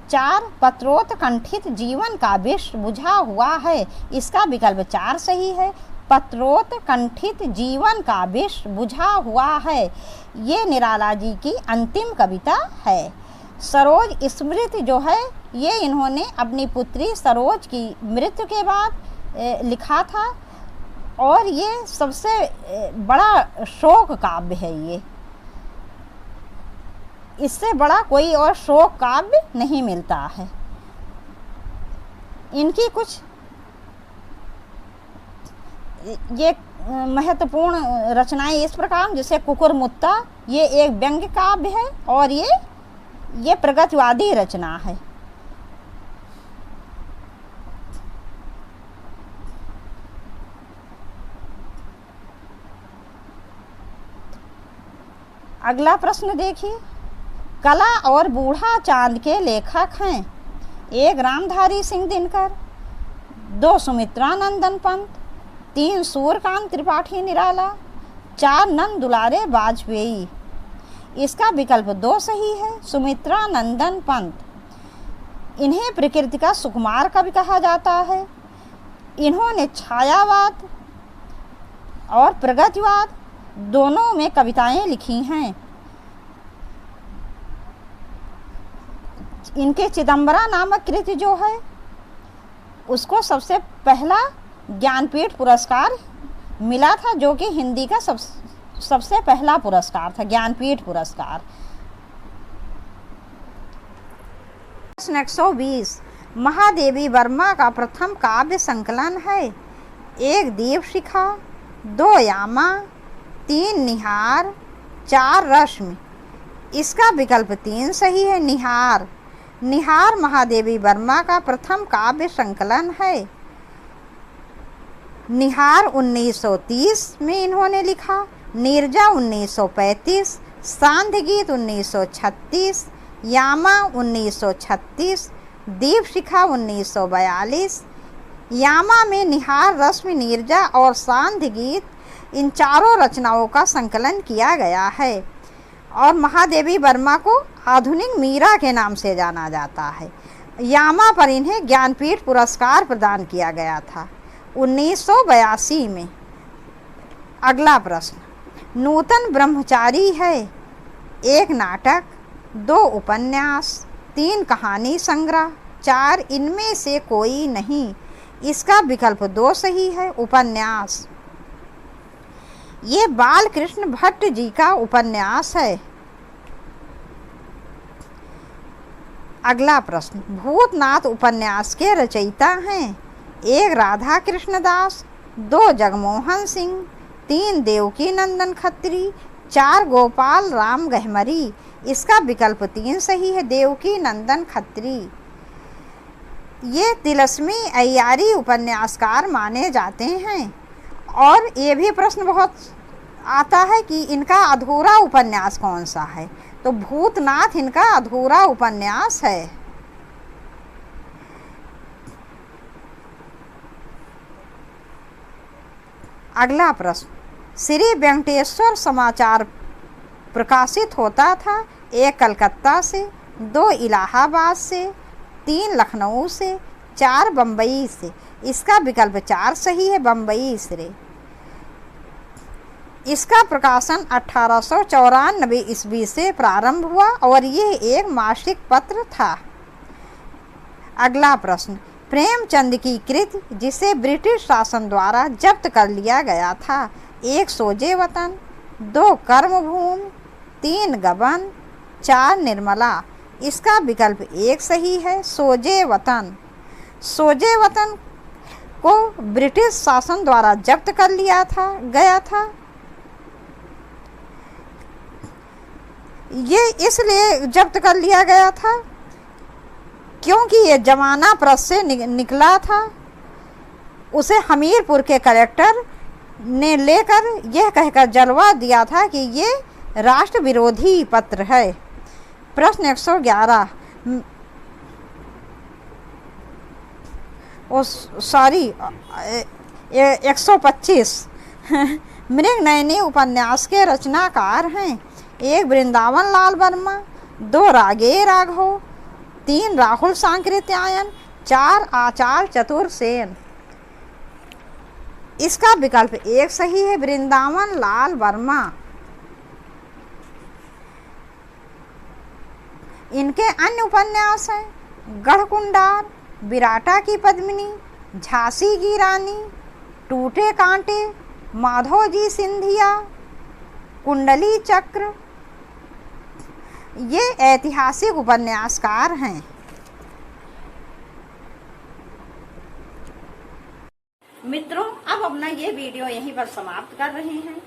4 पत्रोत्कंठित जीवन का विष बुझा हुआ है। इसका विकल्प 4 सही है। पत्रोत्कंठित जीवन का विष बुझा हुआ है, ये निराला जी की अंतिम कविता है। सरोज स्मृति जो है ये इन्होंने अपनी पुत्री सरोज की मृत्यु के बाद लिखा था और ये सबसे बड़ा शोक काव्य है। ये इससे बड़ा कोई और शोक काव्य नहीं मिलता है। इनकी कुछ ये महत्वपूर्ण रचनाएं इस प्रकार, जैसे कुकुरमुत्ता ये एक व्यंग्य काव्य है और ये प्रगतिवादी रचना है। अगला प्रश्न देखिए, कला और बूढ़ा चांद के लेखक हैं। 1 रामधारी सिंह दिनकर, 2 सुमित्रा नंदन पंत, 3 सूर्यकांत त्रिपाठी निराला, 4 नंद दुलारे वाजपेयी। इसका विकल्प 2 सही है, सुमित्रा नंदन पंत। इन्हें प्रकृति का सुकुमार कवि कहा जाता है। इन्होंने छायावाद और प्रगतिवाद दोनों में कविताएं लिखी हैं। इनके चिदम्बरा नामक कृति जो है उसको सबसे पहला ज्ञानपीठ पुरस्कार मिला था, जो कि हिंदी का सबसे पहला पुरस्कार था, ज्ञानपीठ पुरस्कार। प्रश्न 120, महादेवी वर्मा का प्रथम काव्य संकलन है। 1 दीपशिखा, 2 यामा, 3 निहार, 4 रश्मि। इसका विकल्प 3 सही है, निहार। निहार महादेवी वर्मा का प्रथम काव्य संकलन है। निहार 1930 में इन्होंने लिखा, नीरजा 1935, सांध्य गीत 1936, यामा 1936, दीपशिखा 1942। यामा में निहार, रश्मि, नीरजा और सांध्य गीत इन चारों रचनाओं का संकलन किया गया है और महादेवी वर्मा को आधुनिक मीरा के नाम से जाना जाता है। यामा पर इन्हें ज्ञानपीठ पुरस्कार प्रदान किया गया था 1982 में। अगला प्रश्न, नूतन ब्रह्मचारी है। एक नाटक, 2 उपन्यास, 3 कहानी संग्रह, 4 इनमें से कोई नहीं। इसका विकल्प 2 सही है, उपन्यास। ये बाल कृष्ण भट्ट जी का उपन्यास है। अगला प्रश्न, भूतनाथ उपन्यास के रचयिता हैं। 1 राधा कृष्ण दास, 2 जगमोहन सिंह, 3 देवकी नंदन खत्री, 4 गोपाल राम गहमरी। इसका विकल्प 3 सही है, देवकी नंदन खत्री। ये तिलस्मी अय्यारी उपन्यासकार माने जाते हैं। और ये भी प्रश्न बहुत आता है कि इनका अधूरा उपन्यास कौन सा है, तो भूतनाथ इनका अधूरा उपन्यास है। अगला प्रश्न, श्री वेंकटेश्वर समाचार प्रकाशित होता था। 1 कलकत्ता से, 2 इलाहाबाद से, 3 लखनऊ से, 4 बम्बई से। इसका विकल्प 4 सही है, बम्बई से। इसका प्रकाशन 1894 ईस्वी से प्रारंभ हुआ और यह एक मासिक पत्र था। अगला प्रश्न, प्रेमचंद की कृति जिसे ब्रिटिश शासन द्वारा जब्त कर लिया गया था। 1 सोजे वतन, 2 कर्मभूमि, 3 गबन, 4 निर्मला। इसका विकल्प 1 सही है, सोजे वतन। सोजे वतन को ब्रिटिश शासन द्वारा जब्त कर लिया गया था। ये इसलिए जब्त कर लिया गया था क्योंकि ये जमाना प्रेस से निकला था। उसे हमीरपुर के कलेक्टर ने लेकर यह कहकर जलवा दिया था कि ये राष्ट्र विरोधी पत्र है। प्रश्न 111, 125 मृगनयनी उपन्यास के रचनाकार हैं। 1 वृंदावन लाल वर्मा, 2 रागे राघव, 3 राहुल सांकृत्यायन, 4 आचार्य चतुर्सेन। इसका विकल्प 1 सही है, वृंदावन लाल वर्मा। इनके अन्य उपन्यास हैं गढ़कुंडार, विराटा की पद्मिनी, झांसी की रानी, टूटे कांटे, माधोजी सिंधिया, कुंडली चक्र। ये ऐतिहासिक उपन्यासकार हैं। मित्रों, अब अपना ये वीडियो यहीं पर समाप्त कर रहे हैं।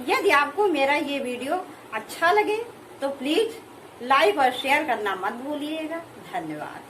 यदि आपको मेरा ये वीडियो अच्छा लगे तो प्लीज लाइक और शेयर करना मत भूलिएगा। धन्यवाद।